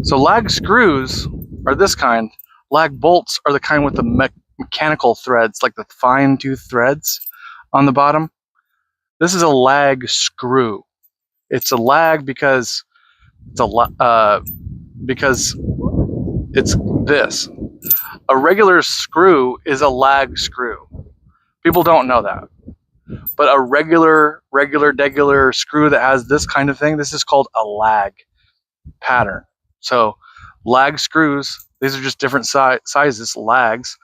S1: so lag screws are this kind. Lag bolts are the kind with the mechanical threads, like the fine tooth threads on the bottom. This is a lag screw. It's a lag because it's this. A regular screw is a lag screw. People don't know that. But a regular screw that has this kind of thing, this is called a lag pattern. So lag screws, these are just different sizes, lags.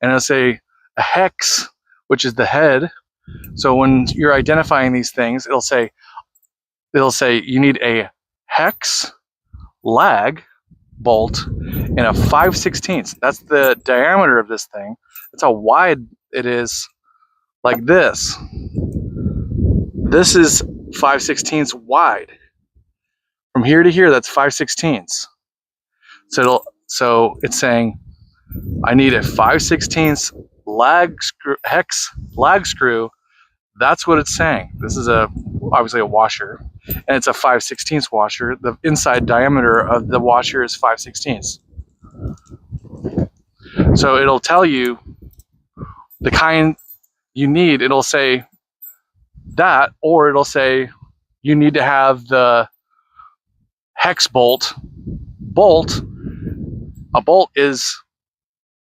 S1: And it'll say a hex, which is the head. So when you're identifying these things, it'll say you need a hex lag bolt in a 5/16. That's the diameter of this thing. That's how wide it is, like this. This is 5/16 wide. From here to here, that's 5/16. So it's saying I need a 5/16 hex lag screw. That's what it's saying. This is obviously a washer, and it's a 5/16 washer. The inside diameter of the washer is 5/16. So it'll tell you the kind you need. It'll say that, or it'll say you need to have the hex bolt. A bolt it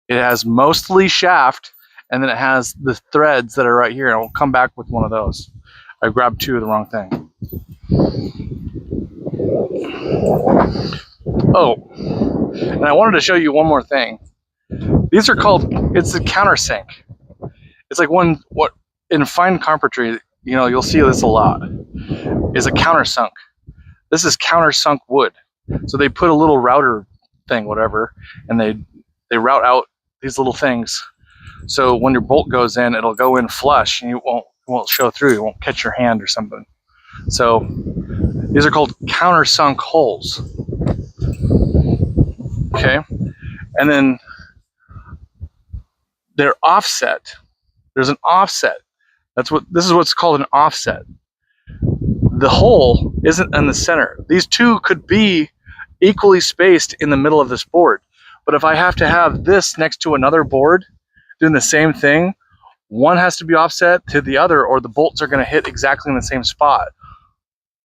S1: has mostly shaft, and then it has the threads that are right here. And we'll come back with one of those. I grabbed two of the wrong thing. Oh, and I wanted to show you one more thing. These are called, it's a countersink. It's like what in fine carpentry, you'll see this a lot, is a countersunk. This is countersunk wood. So they put a little router thing, whatever, and they route out these little things. So when your bolt goes in, it'll go in flush, and it won't show through. It won't catch your hand or something. So these are called countersunk holes. Okay, and then they're offset. There's an offset. This is what's called an offset. The hole isn't in the center. These two could be equally spaced in the middle of this board. But if I have to have this next to another board doing the same thing, one has to be offset to the other, or the bolts are going to hit exactly in the same spot.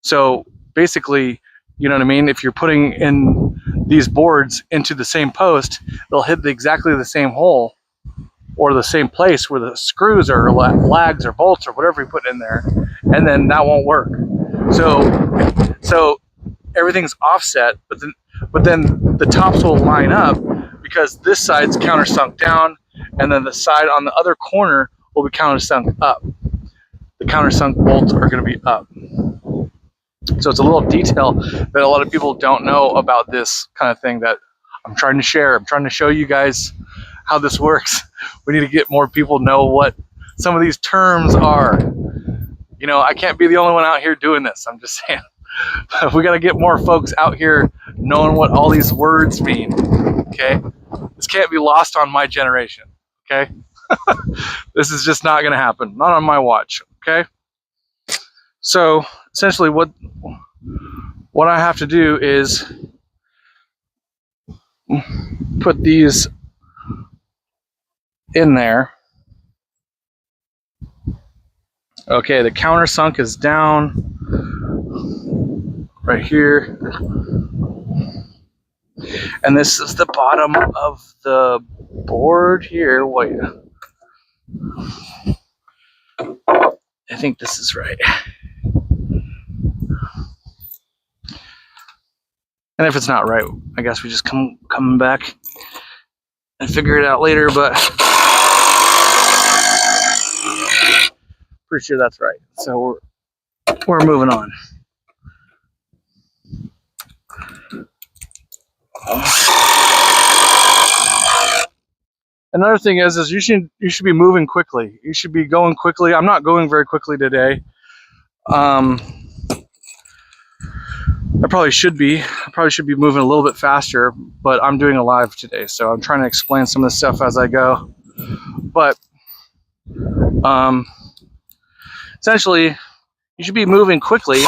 S1: So basically, you know what I mean? If you're putting in these boards into the same post, they'll hit exactly the same hole or the same place where the screws or lags or bolts or whatever you put in there, and then that won't work. So everything's offset, but then the tops will line up because this side's countersunk down, and then the side on the other corner will be countersunk up. The countersunk bolts are going to be up. So it's a little detail that a lot of people don't know about this kind of thing that I'm trying to share. I'm trying to show you guys how this works. We need to get more people know what some of these terms are. I can't be the only one out here doing this. I'm just saying. We got to get more folks out here knowing what all these words mean. Okay? This can't be lost on my generation. Okay? This is just not going to happen. Not on my watch. Okay? So essentially what I have to do is put these in there. Okay, the countersunk is down right here. And this is the bottom of the board here. Wait. I think this is right. And if it's not right, I guess we just come back and figure it out later, but pretty sure that's right. So we're moving on. Another thing is you should be moving quickly. You should be going quickly. I'm not going very quickly today. I probably should be. I probably should be moving a little bit faster, but I'm doing a live today, so I'm trying to explain some of this stuff as I go. But essentially, you should be moving quickly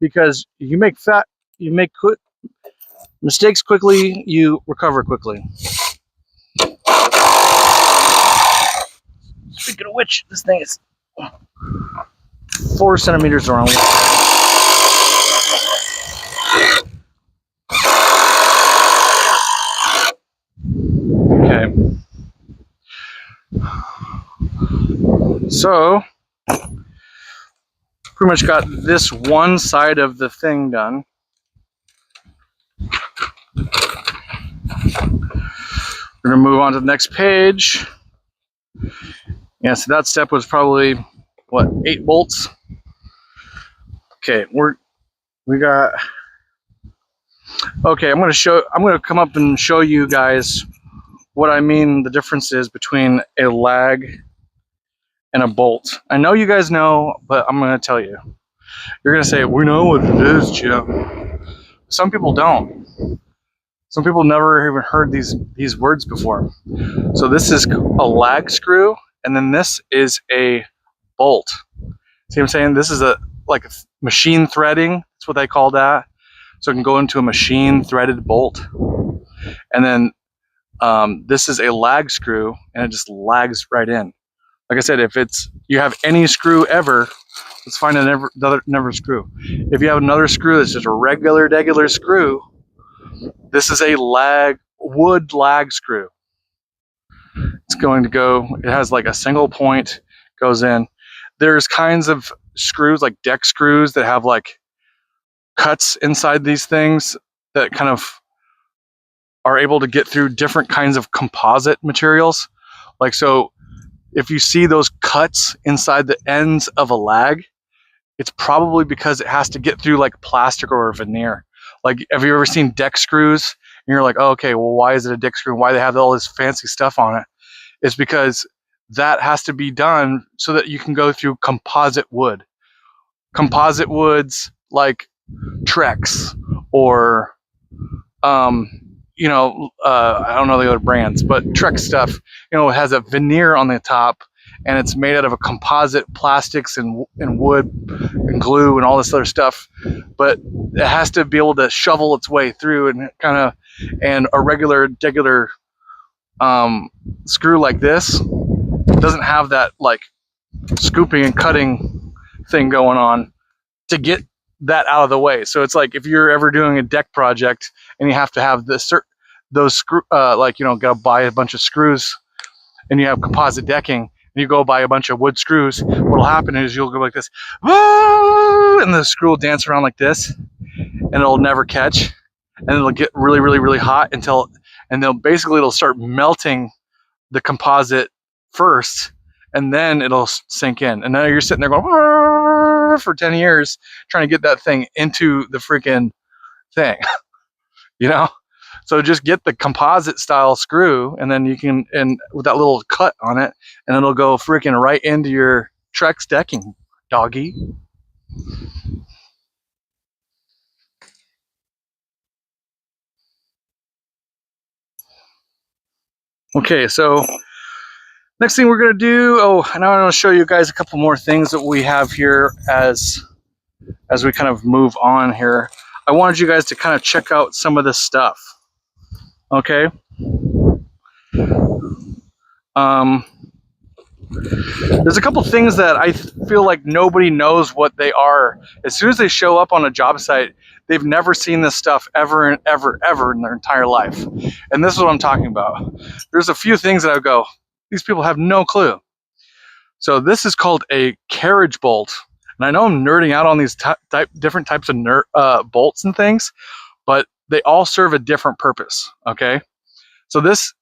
S1: because you make mistakes quickly, you recover quickly. Speaking of which, this thing is 4 centimeters wrong. Okay. So, pretty much got this one side of the thing done. We're going to move on to the next page. Yeah, so that step was probably, what, 8 bolts? Okay, we're We got, okay, I'm going to come up and show you guys what I mean the difference is between a lag and a bolt. I know you guys know, but I'm going to tell you. You're going to say, we know what it is, Jim. Some people don't. Some people never even heard these words before. So this is a lag screw, and then this is a bolt. See what I'm saying? This is a like machine threading. That's what they call that. So it can go into a machine threaded bolt. And then this is a lag screw, and it just lags right in. Like I said, if you have any screw ever, let's find another screw. If you have another screw that's just a regular screw, this is a wood lag screw. It's going to go, it has like a single point, goes in. There's kinds of screws like deck screws that have like cuts inside these things that kind of are able to get through different kinds of composite materials. Like, so if you see those cuts inside the ends of a lag, it's probably because it has to get through like plastic or a veneer. Like, have you ever seen deck screws? And you're like, oh, okay, well, why is it a deck screw? Why do they have all this fancy stuff on it? It's because that has to be done so that you can go through composite wood. Composite woods like Trex or, I don't know the other brands, but Trex stuff, it has a veneer on the top, and it's made out of a composite plastics and wood and glue and all this other stuff. But it has to be able to shovel its way through and a regular screw like this doesn't have that like scooping and cutting thing going on to get that out of the way. So it's like if you're ever doing a deck project and you have to have those screw, gotta buy a bunch of screws, and you have composite decking, and you go buy a bunch of wood screws. What'll happen is you'll go like this, and the screw will dance around like this, and it'll never catch, and it'll get really hot and it'll start melting the composite first, and then it'll sink in. And now you're sitting there going for 10 years trying to get that thing into the freaking thing, So just get the composite style screw, and then and with that little cut on it, and it'll go freaking right into your Trex decking, doggy. Okay, so next thing we're going to do, now I'm going to show you guys a couple more things that we have here as we kind of move on here. I wanted you guys to kind of check out some of this stuff. Okay. There's a couple things that I feel like nobody knows what they are. As soon as they show up on a job site, they've never seen this stuff ever in their entire life. And this is what I'm talking about. There's a few things that I go, these people have no clue. So this is called a carriage bolt. And I know I'm nerding out on these different types of bolts and things, but they all serve a different purpose, okay? So this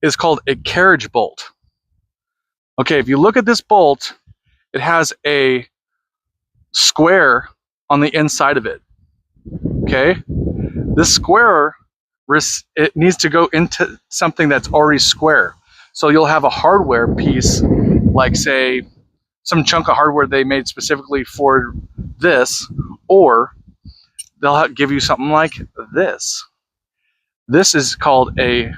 S1: is called a carriage bolt. Okay, if you look at this bolt, it has a square on the inside of it, okay? This square, it needs to go into something that's already square. So you'll have a hardware piece, like say, some chunk of hardware they made specifically for this, or they'll give you something like this. This is called a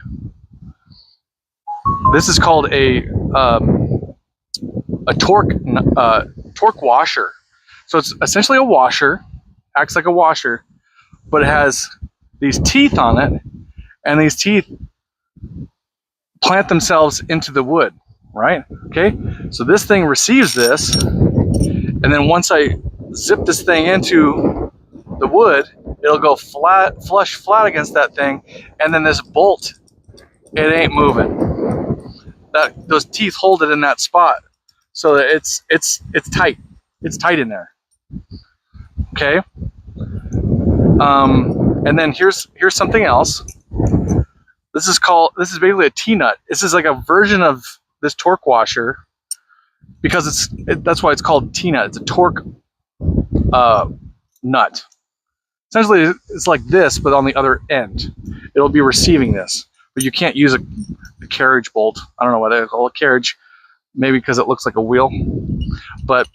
S1: torque washer. So it's essentially a washer, acts like a washer, but it has these teeth on it, and these teeth plant themselves into the wood, right? Okay, so this thing receives this, and then once I zip this thing into the wood, it'll go flush flat against that thing, and then this bolt, it ain't moving. Those teeth hold it in that spot, so that it's tight. It's tight in there. Okay. And then here's something else. This is basically a T-nut. This is like a version of this torque washer, because that's why it's called T-nut. It's a torque nut. essentially it's like this, but on the other end. It'll be receiving this, but you can't use a carriage bolt. I don't know why they call it carriage, maybe because it looks like a wheel, but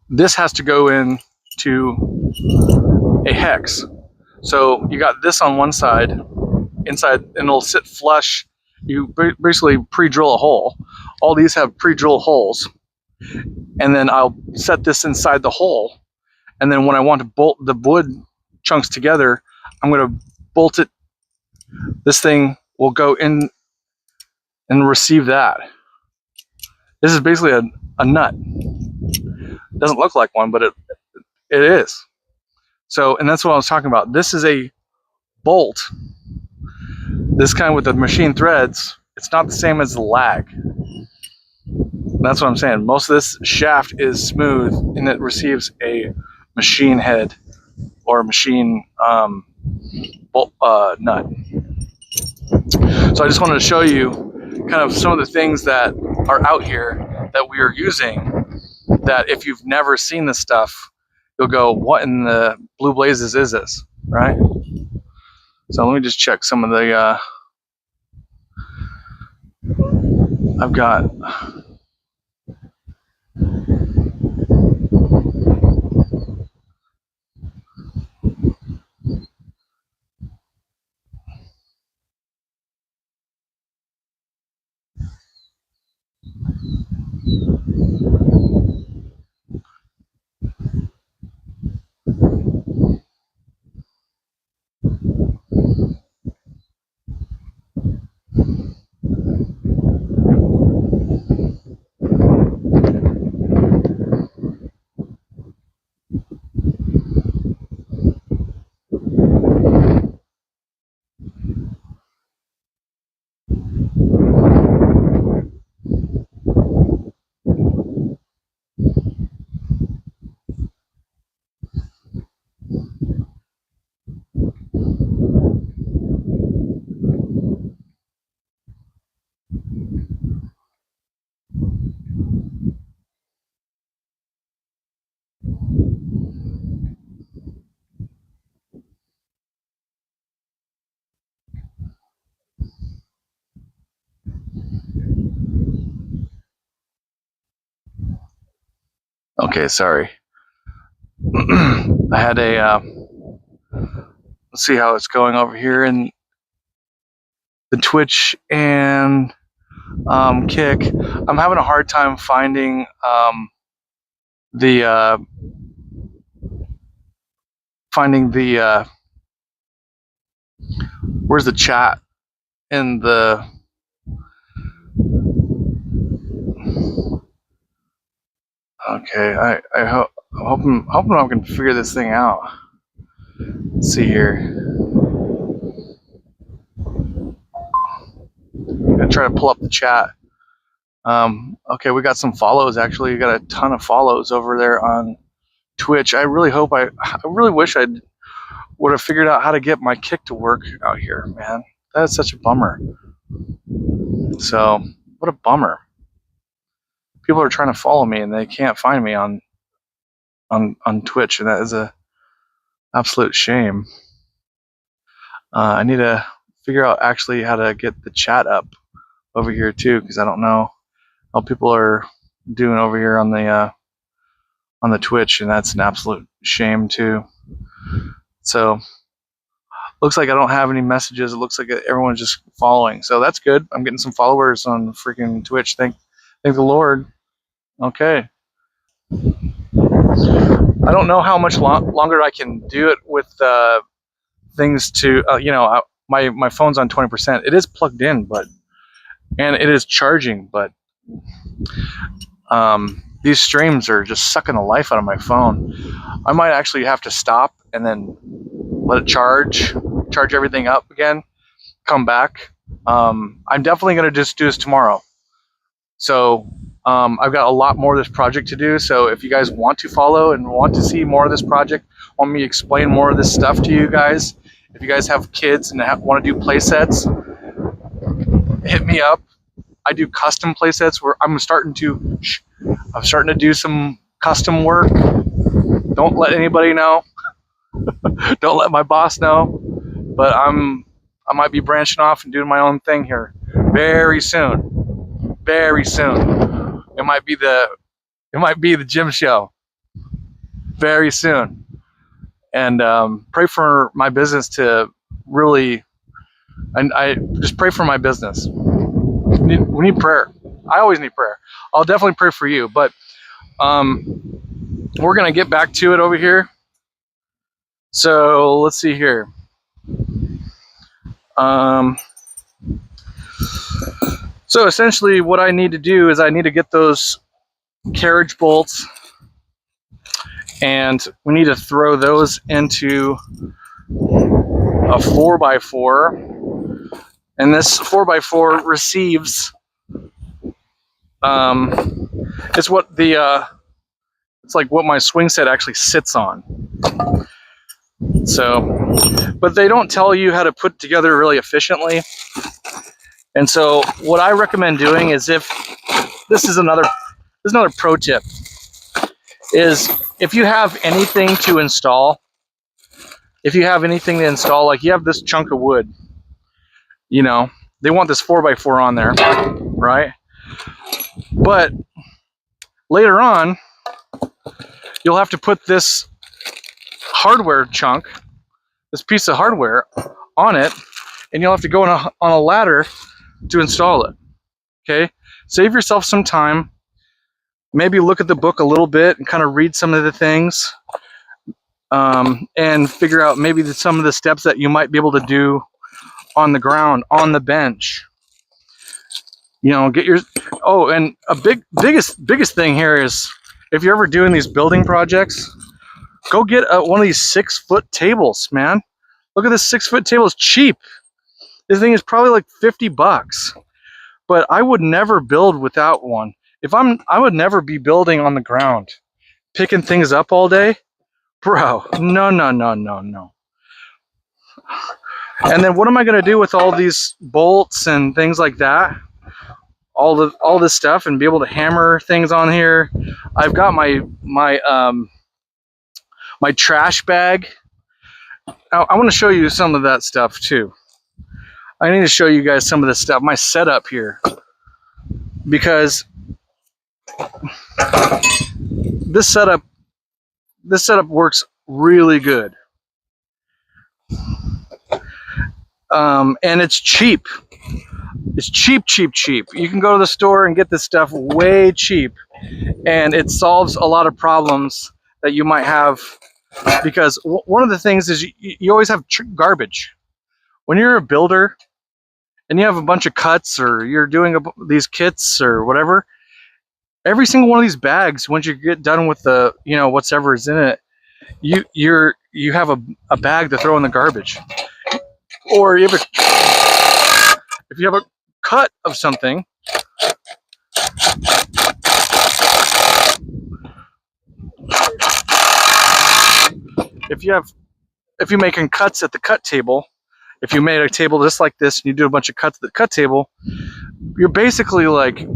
S1: this has to go into a hex. So you got this on one side, inside, and it'll sit flush. You basically pre-drill a hole. All these have pre-drill holes, and then I'll set this inside the hole. And then when I want to bolt the wood chunks together, I'm going to bolt it. This thing will go in and receive that. This is basically a nut. It doesn't look like one, but it is. So, and that's what I was talking about. This is a bolt. This kind with the machine threads, it's not the same as the lag. That's what I'm saying. Most of this shaft is smooth and it receives a machine head or machine bolt, nut. So I just wanted to show you kind of some of the things that are out here that we are using, that if you've never seen this stuff, you'll go, what in the blue blazes is this, right? So let me just check some of the, I've got, okay, sorry. I had a, let's see how it's going over here in the Twitch and Kick. I'm having a hard time finding the where's the chat in the okay. I'm hoping I can figure this thing out. Let's see here. I'm gonna try to pull up the chat. Okay, we got some follows. Actually, we got a ton of follows over there on Twitch. I really hope I really wish I would have figured out how to get my Kick to work out here, man. That's such a bummer. So, what a bummer. People are trying to follow me and they can't find me on Twitch, and that is a absolute shame. I need to figure out actually how to get the chat up over here too, because I don't know how people are doing over here on the Twitch, and that's an absolute shame too. So looks like I don't have any messages. It looks like everyone's just following, so that's good. I'm getting some followers on freaking Twitch. Thank the Lord. Okay. I don't know how much longer I can do it with things to, you know, my phone's on 20%. It is plugged in, and it is charging, but these streams are just sucking the life out of my phone. I might actually have to stop and then let it charge everything up again, come back. I'm definitely going to just do this tomorrow. So I've got a lot more of this project to do. So if you guys want to follow and want to see more of this project, want me to explain more of this stuff to you guys, if you guys have kids and want to do play sets, hit me up. I do custom play sets where I'm starting to do some custom work. Don't let anybody know. Don't let my boss know, but I might be branching off and doing my own thing here very soon. Very soon. It might be the gym show very soon. And pray for my business to really, and I just pray for my business. We need prayer. I always need prayer. I'll definitely pray for you, but we're gonna get back to it over here. So let's see here. So essentially what I need to do is I need to get those carriage bolts, and we need to throw those into a 4x4, and this 4x4 receives it's what the it's like what my swing set actually sits on. So, but they don't tell you how to put it together really efficiently. And so what I recommend doing is, if this is another pro tip, is if you have anything to install, like you have this chunk of wood, you know, they want this 4x4 on there, right? But later on, you'll have to put this hardware chunk, this piece of hardware on it, and you'll have to go on a ladder to install it. Okay, save yourself some time. Maybe look at the book a little bit and kind of read some of the things, and figure out maybe some of the steps that you might be able to do on the ground, on the bench. You know, get your, oh, and a biggest thing here is, if you're ever doing these building projects, go get one of these 6-foot tables, man. Look at this 6-foot table. It's cheap. This thing is probably like $50, but I would never build without one. I would never be building on the ground, picking things up all day, bro. No. And then what am I gonna do with all these bolts and things like that? All this stuff, and be able to hammer things on here. I've got my trash bag. I want to show you some of that stuff too. I need to show you guys some of this stuff, my setup here, because this setup works really good, and it's cheap. It's cheap. You can go to the store and get this stuff way cheap, and it solves a lot of problems that you might have, because one of the things is you always have garbage. When you're a builder and you have a bunch of cuts, or you're doing these kits or whatever, every single one of these bags, once you get done with the, you know, whatever is in it, you have a bag to throw in the garbage. Or if you have a cut of something, if you're making cuts at the cut table, if you made a table just like this and you do a bunch of cuts at the cut table, you're basically like,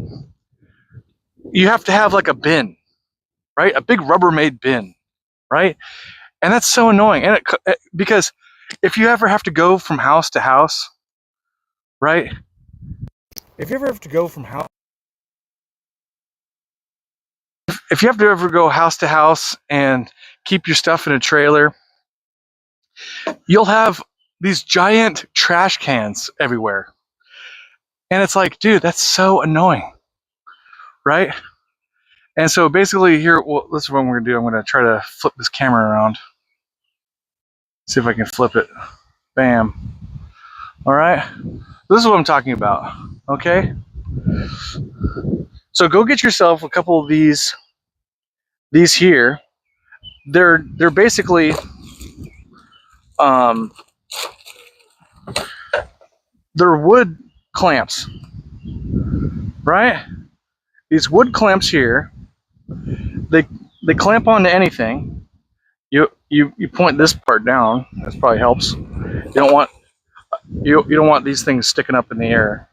S1: you have to have like a bin, right? A big Rubbermaid bin, right? And that's so annoying. And because if you ever have to go from house to house, right? If you ever have to go from house, if you have to ever go house to house and keep your stuff in a trailer, you'll have these giant trash cans everywhere. And it's like, dude, that's so annoying, right? And so basically here, well, this is what we're gonna do. I'm gonna try to flip this camera around. See if I can flip it. Bam. All right. This is what I'm talking about, okay? So go get yourself a couple of these here. They're basically they're wood clamps, right? These wood clamps here, they clamp onto anything. You point this part down. This probably helps. You don't want these things sticking up in the air.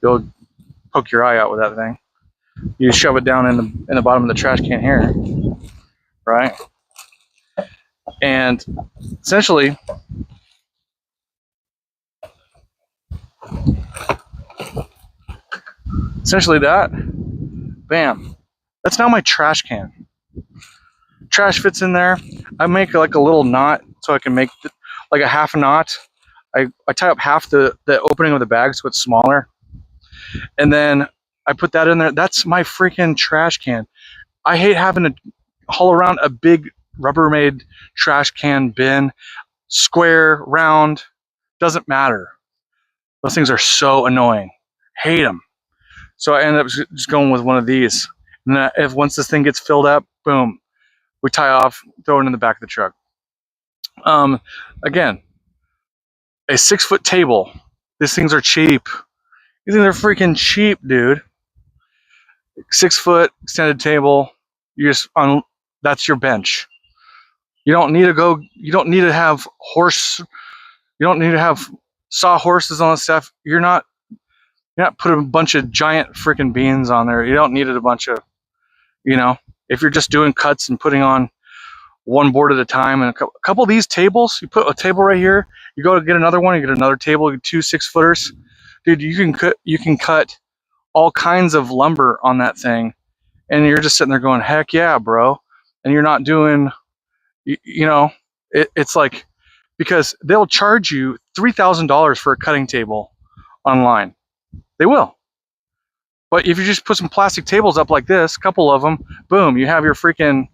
S1: You'll poke your eye out with that thing. You shove it down in the bottom of the trash can here, right? And essentially, that, bam, that's now my trash can. Trash fits in there. I make like a little knot so I can make like a half a knot. I tie up half the opening of the bag so it's smaller. And then I put that in there. That's my freaking trash can. I hate having to haul around a big Rubbermaid trash can bin, square, round, doesn't matter. Those things are so annoying. Hate them. So I ended up just going with one of these. And then if once this thing gets filled up, boom, we tie off, throw it in the back of the truck. Again, a 6-foot table. These things are cheap. These things are freaking cheap, dude. 6-foot extended table. You just on. That's your bench. You don't need to go. You don't need to have horse. You don't need to have sawhorses on this stuff. You're not putting a bunch of giant freaking beans on there. You don't need it a bunch of, if you're just doing cuts and putting on one board at a time. And a couple of these tables, you put a table right here, you go to get another one, you get another table, you get 2 6-footers. Dude, you can cut all kinds of lumber on that thing, and you're just sitting there going, heck yeah, bro. And you're not doing, it's like, because they'll charge you $3,000 for a cutting table online. They will. But if you just put some plastic tables up like this, a couple of them, boom, you have your freaking,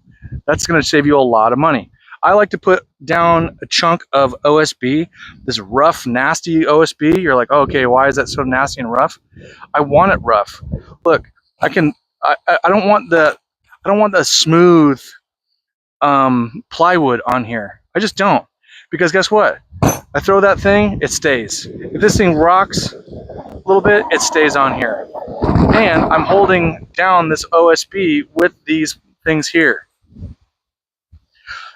S1: that's going to save you a lot of money. I like to put down a chunk of OSB, this rough, nasty OSB. You're like, oh, okay, why is that so nasty and rough? I want it rough. Look, I don't want the smooth plywood on here. I just don't. Because guess what? I throw that thing, it stays. If this thing rocks a little bit, it stays on here. And I'm holding down this OSB with these things here.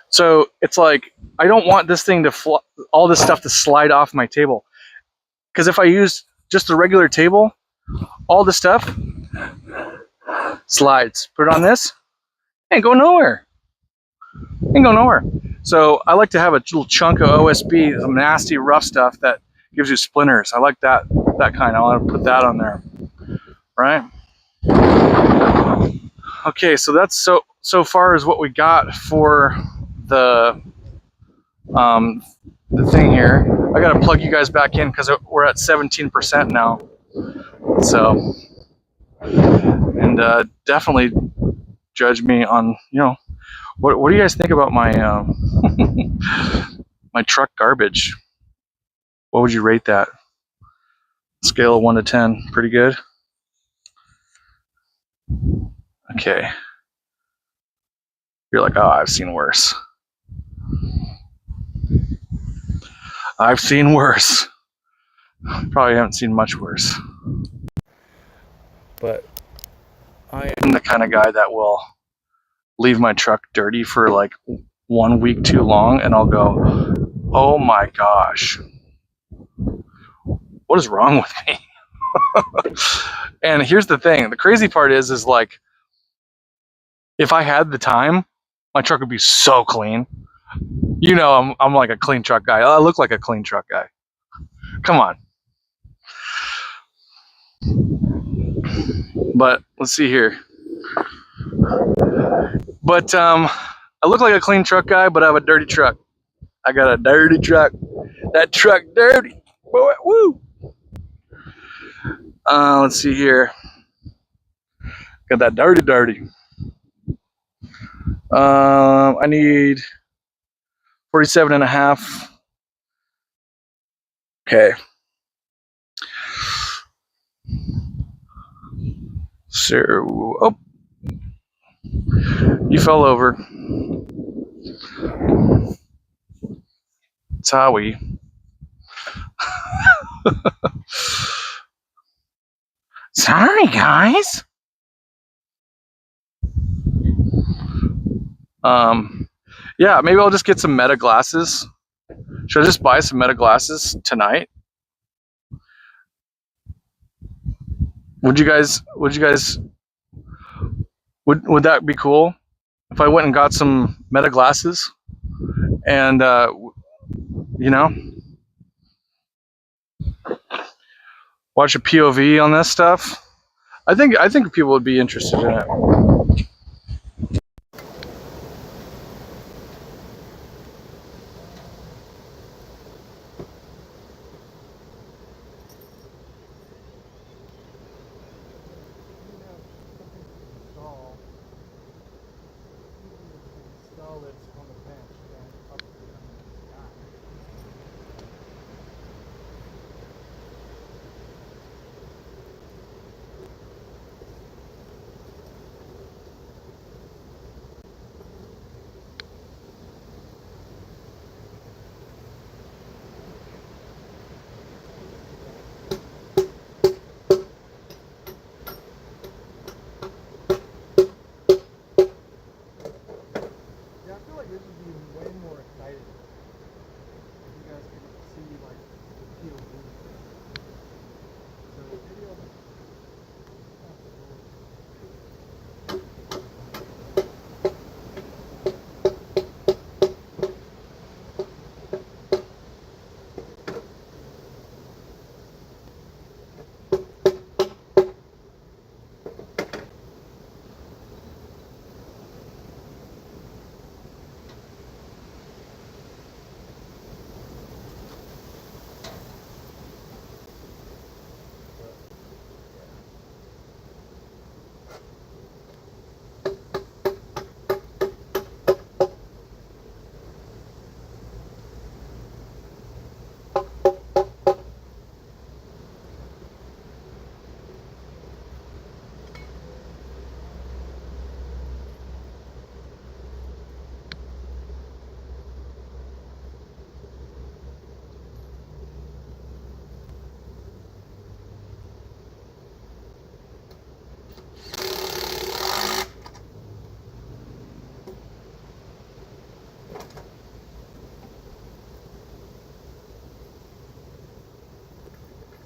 S1: So it's like, I don't want this thing to all this stuff to slide off my table. Because if I use just the regular table, all the stuff slides. Put it on this, ain't go nowhere. Ain't go nowhere. So I like to have a little chunk of OSB, some nasty rough stuff that gives you splinters. I like that kind. I want to put that on there, right? Okay, so that's so far as what we got for the thing here. I gotta plug you guys back in because we're at 17% now. So, and definitely judge me on, what do you guys think about my my truck garbage? What would you rate that? Scale of 1 to 10, pretty good. Okay. You're like, oh, I've seen worse. I've seen worse. Probably haven't seen much worse. But I am the kind of guy that will leave my truck dirty for like 1 week too long, and I'll go, oh my gosh, what is wrong with me? And here's the thing. The crazy part is like, if I had the time, my truck would be so clean. I'm like a clean truck guy. I look like a clean truck guy. Come on. But let's see here. But I look like a clean truck guy, but I have a dirty truck. I got a dirty truck. That truck dirty. Boy, woo. Let's see here. Got that dirty. I need 47.5. Okay. So, oh, you fell over. Sorry. Sorry, guys. Yeah, maybe I'll just get some Meta glasses. Should I just buy some Meta glasses tonight? Would that be cool if I went and got some Meta glasses and you know, watch a POV on this stuff. I think people would be interested in it.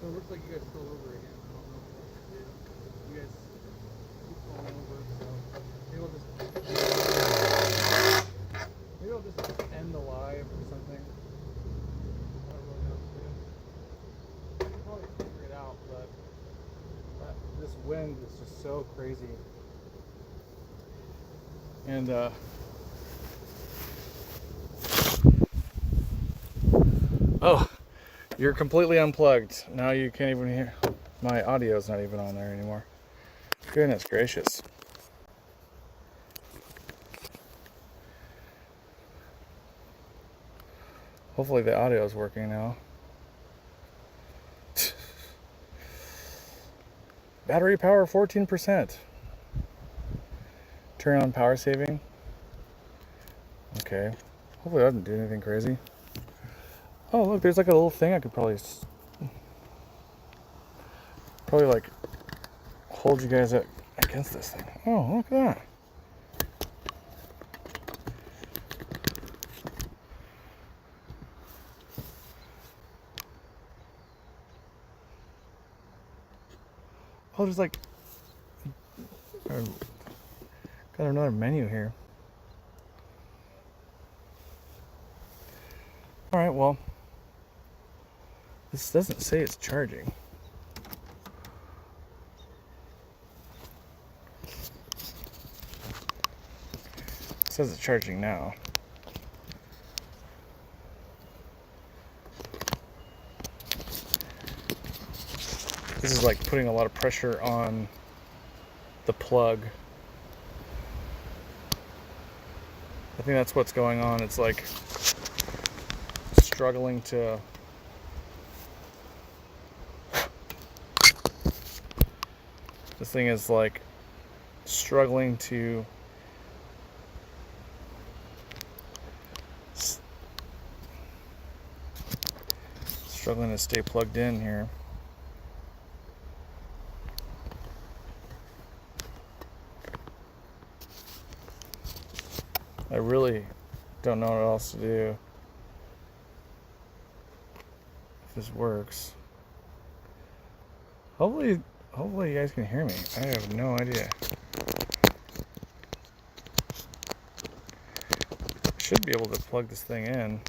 S2: So it looks like you guys fell over again. I don't know what to do. You guys keep falling over, so maybe I'll just end the live or something. I don't really know what to do. I'll probably figure it out, but this wind is just so crazy. And oh, you're completely unplugged. Now you can't even hear. My audio's not even on there anymore. Goodness gracious. Hopefully the audio is working now. Battery power 14%. Turn on power saving. Okay. Hopefully that doesn't do anything crazy. Oh look, there's like a little thing I could probably like hold you guys up against this thing. Oh, look at that. Oh, there's like got another menu here. All right, well, this doesn't say it's charging. It says it's charging now. This is like putting a lot of pressure on the plug. I think that's what's going on. It's like struggling to this thing is like struggling to stay plugged in here. I really don't know what else to do if this works. Hopefully you guys can hear me. I have no idea. should be able to plug this thing in.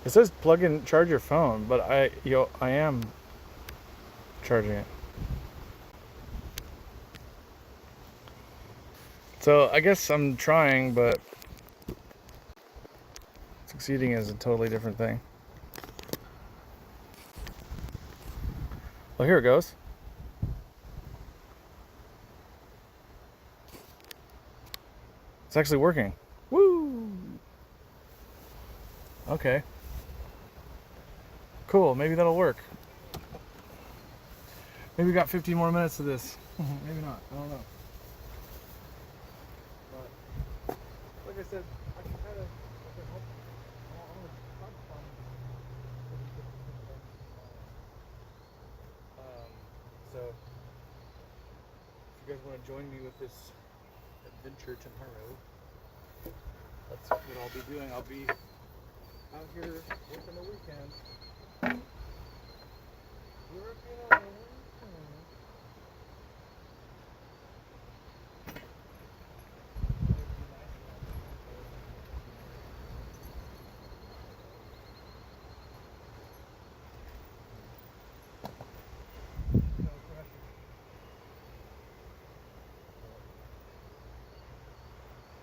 S2: It says plug in, charge your phone, but I am charging it. So I guess I'm trying, but succeeding is a totally different thing. Well, here it goes. It's actually working. Woo! Okay. Cool, maybe that'll work. Maybe we got 15 more minutes of this. Maybe not, I don't know. But, like I said, I can kind of, I can help. I'm gonna try to find some different things so, if you guys want to join me with this adventure tomorrow, that's what I'll be doing. I'll be out here working the weekend. Working on the weekend.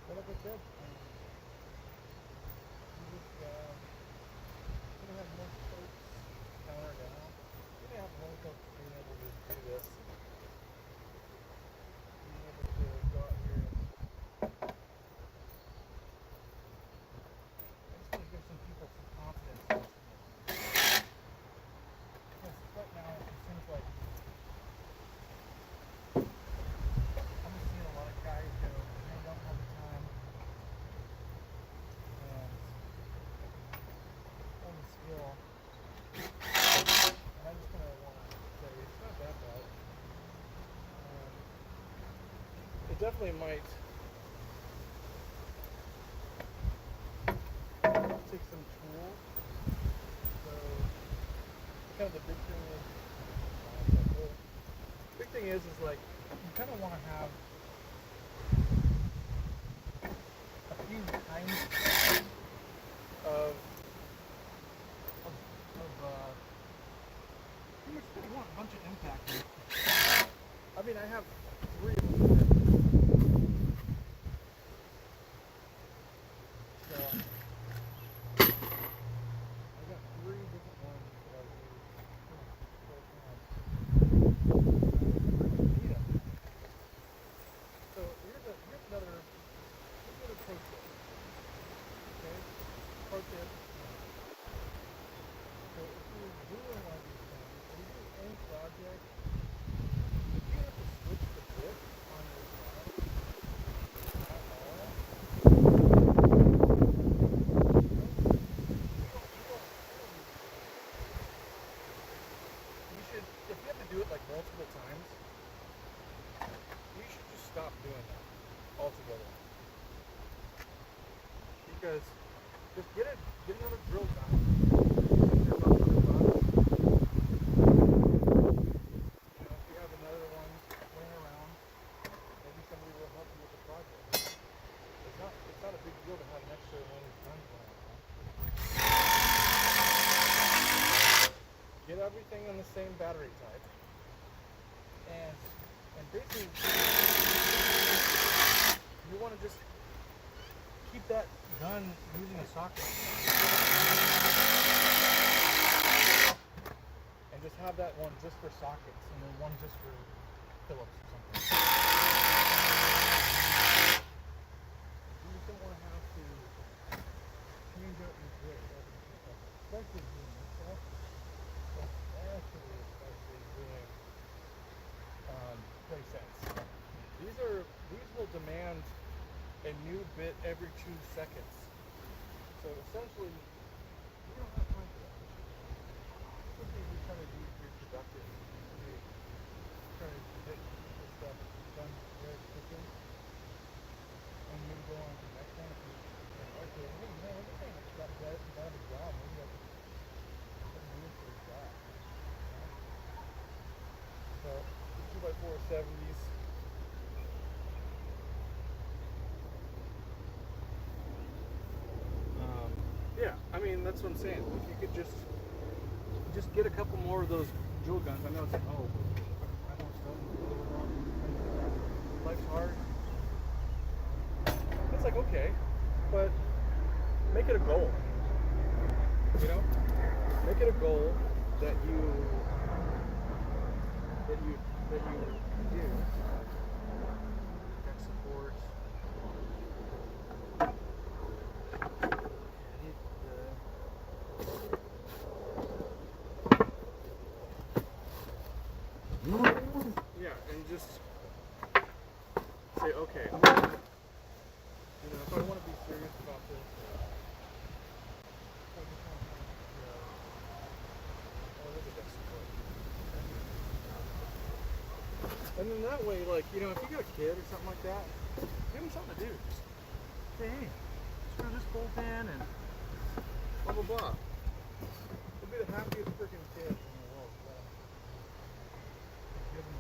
S2: But like I said, you just gonna have more folks counter down. You're gonna have more folks being able to do this, being able to go out here. I just want to give some people some confidence in this. Because right now it seems like I'm just seeing a lot of guys go, they don't have the time and on the skill. And I just kind of want to say it's not that bad. It definitely might take some tools. So kind of the big thing is, like you kind of want to have a few kinds of pretty much you want a bunch of impact. I mean, I have 3 of them. So I got 3 different ones that I use. So here's another pro tip. Okay? Pro tip. So if you're doing one of these things, if you do any project, if you have to switch the bit on your side at all, you should, if you have to do it like multiple times, you should just stop doing that altogether. Because just get another drill down. If you have another one laying around, maybe somebody will help you with the project. It's not a big deal to have an extra one of these guns laying around. Get everything in the same battery type. And basically you want to just keep that gun using a socket. And just have that one just for sockets and then one just for Phillips or something. You just don't want to have to change out your grip, especially doing this stuff. Especially doing play sets. These will demand a new bit every 2 seconds. So essentially, you don't have time for that. Especially if you're trying to be productive. You're trying to get this stuff done very quickly. And you go on to the next one if you can. hey man, what do you think? Got a job. Maybe I could do it for a job. So 2x4 70s. Yeah, I mean that's what I'm saying. If you could just get a couple more of those jewel guns. I know it's like, oh, I don't know. Life's hard. It's like, okay, but make it a goal. You know, make it a goal that you do. Tech support. Yeah, and just say, okay, you know, if I want to be serious about this, I just want to, oh, look at this. And then that way, like, you know, if you got a kid or something like that, give them something to do. Just say, hey, screw this bolt in and blah, blah, blah. They'll be the happiest freaking kids in the world. Give them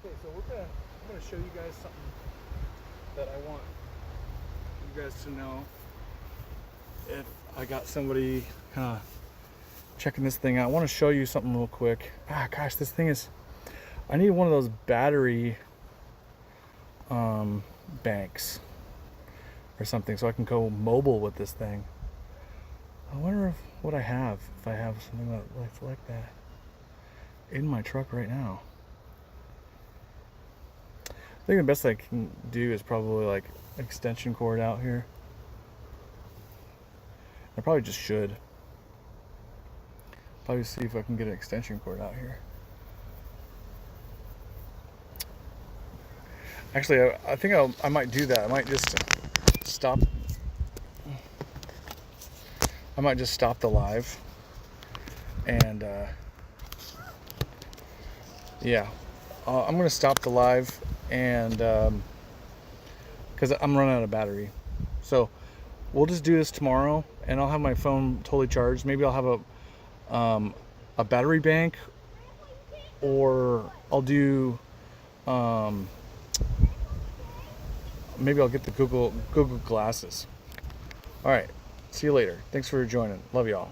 S2: okay, so I'm gonna show you guys something that I want you guys to know. If I got somebody kind of checking this thing out, I want to show you something real quick. Ah, gosh, this thing is. I need one of those battery banks or something so I can go mobile with this thing. I wonder what I have, if I have something like that in my truck right now. I think the best I can do is probably like extension cord out here. I probably just should. Probably see if I can get an extension cord out here. Actually, I think I might do that. I might just stop. I might just stop the live. And yeah, I'm gonna stop the live and because I'm running out of battery. So we'll just do this tomorrow, and I'll have my phone totally charged. Maybe I'll have a battery bank, or I'll do maybe I'll get the Google glasses. All right, see you later. Thanks for joining. Love y'all.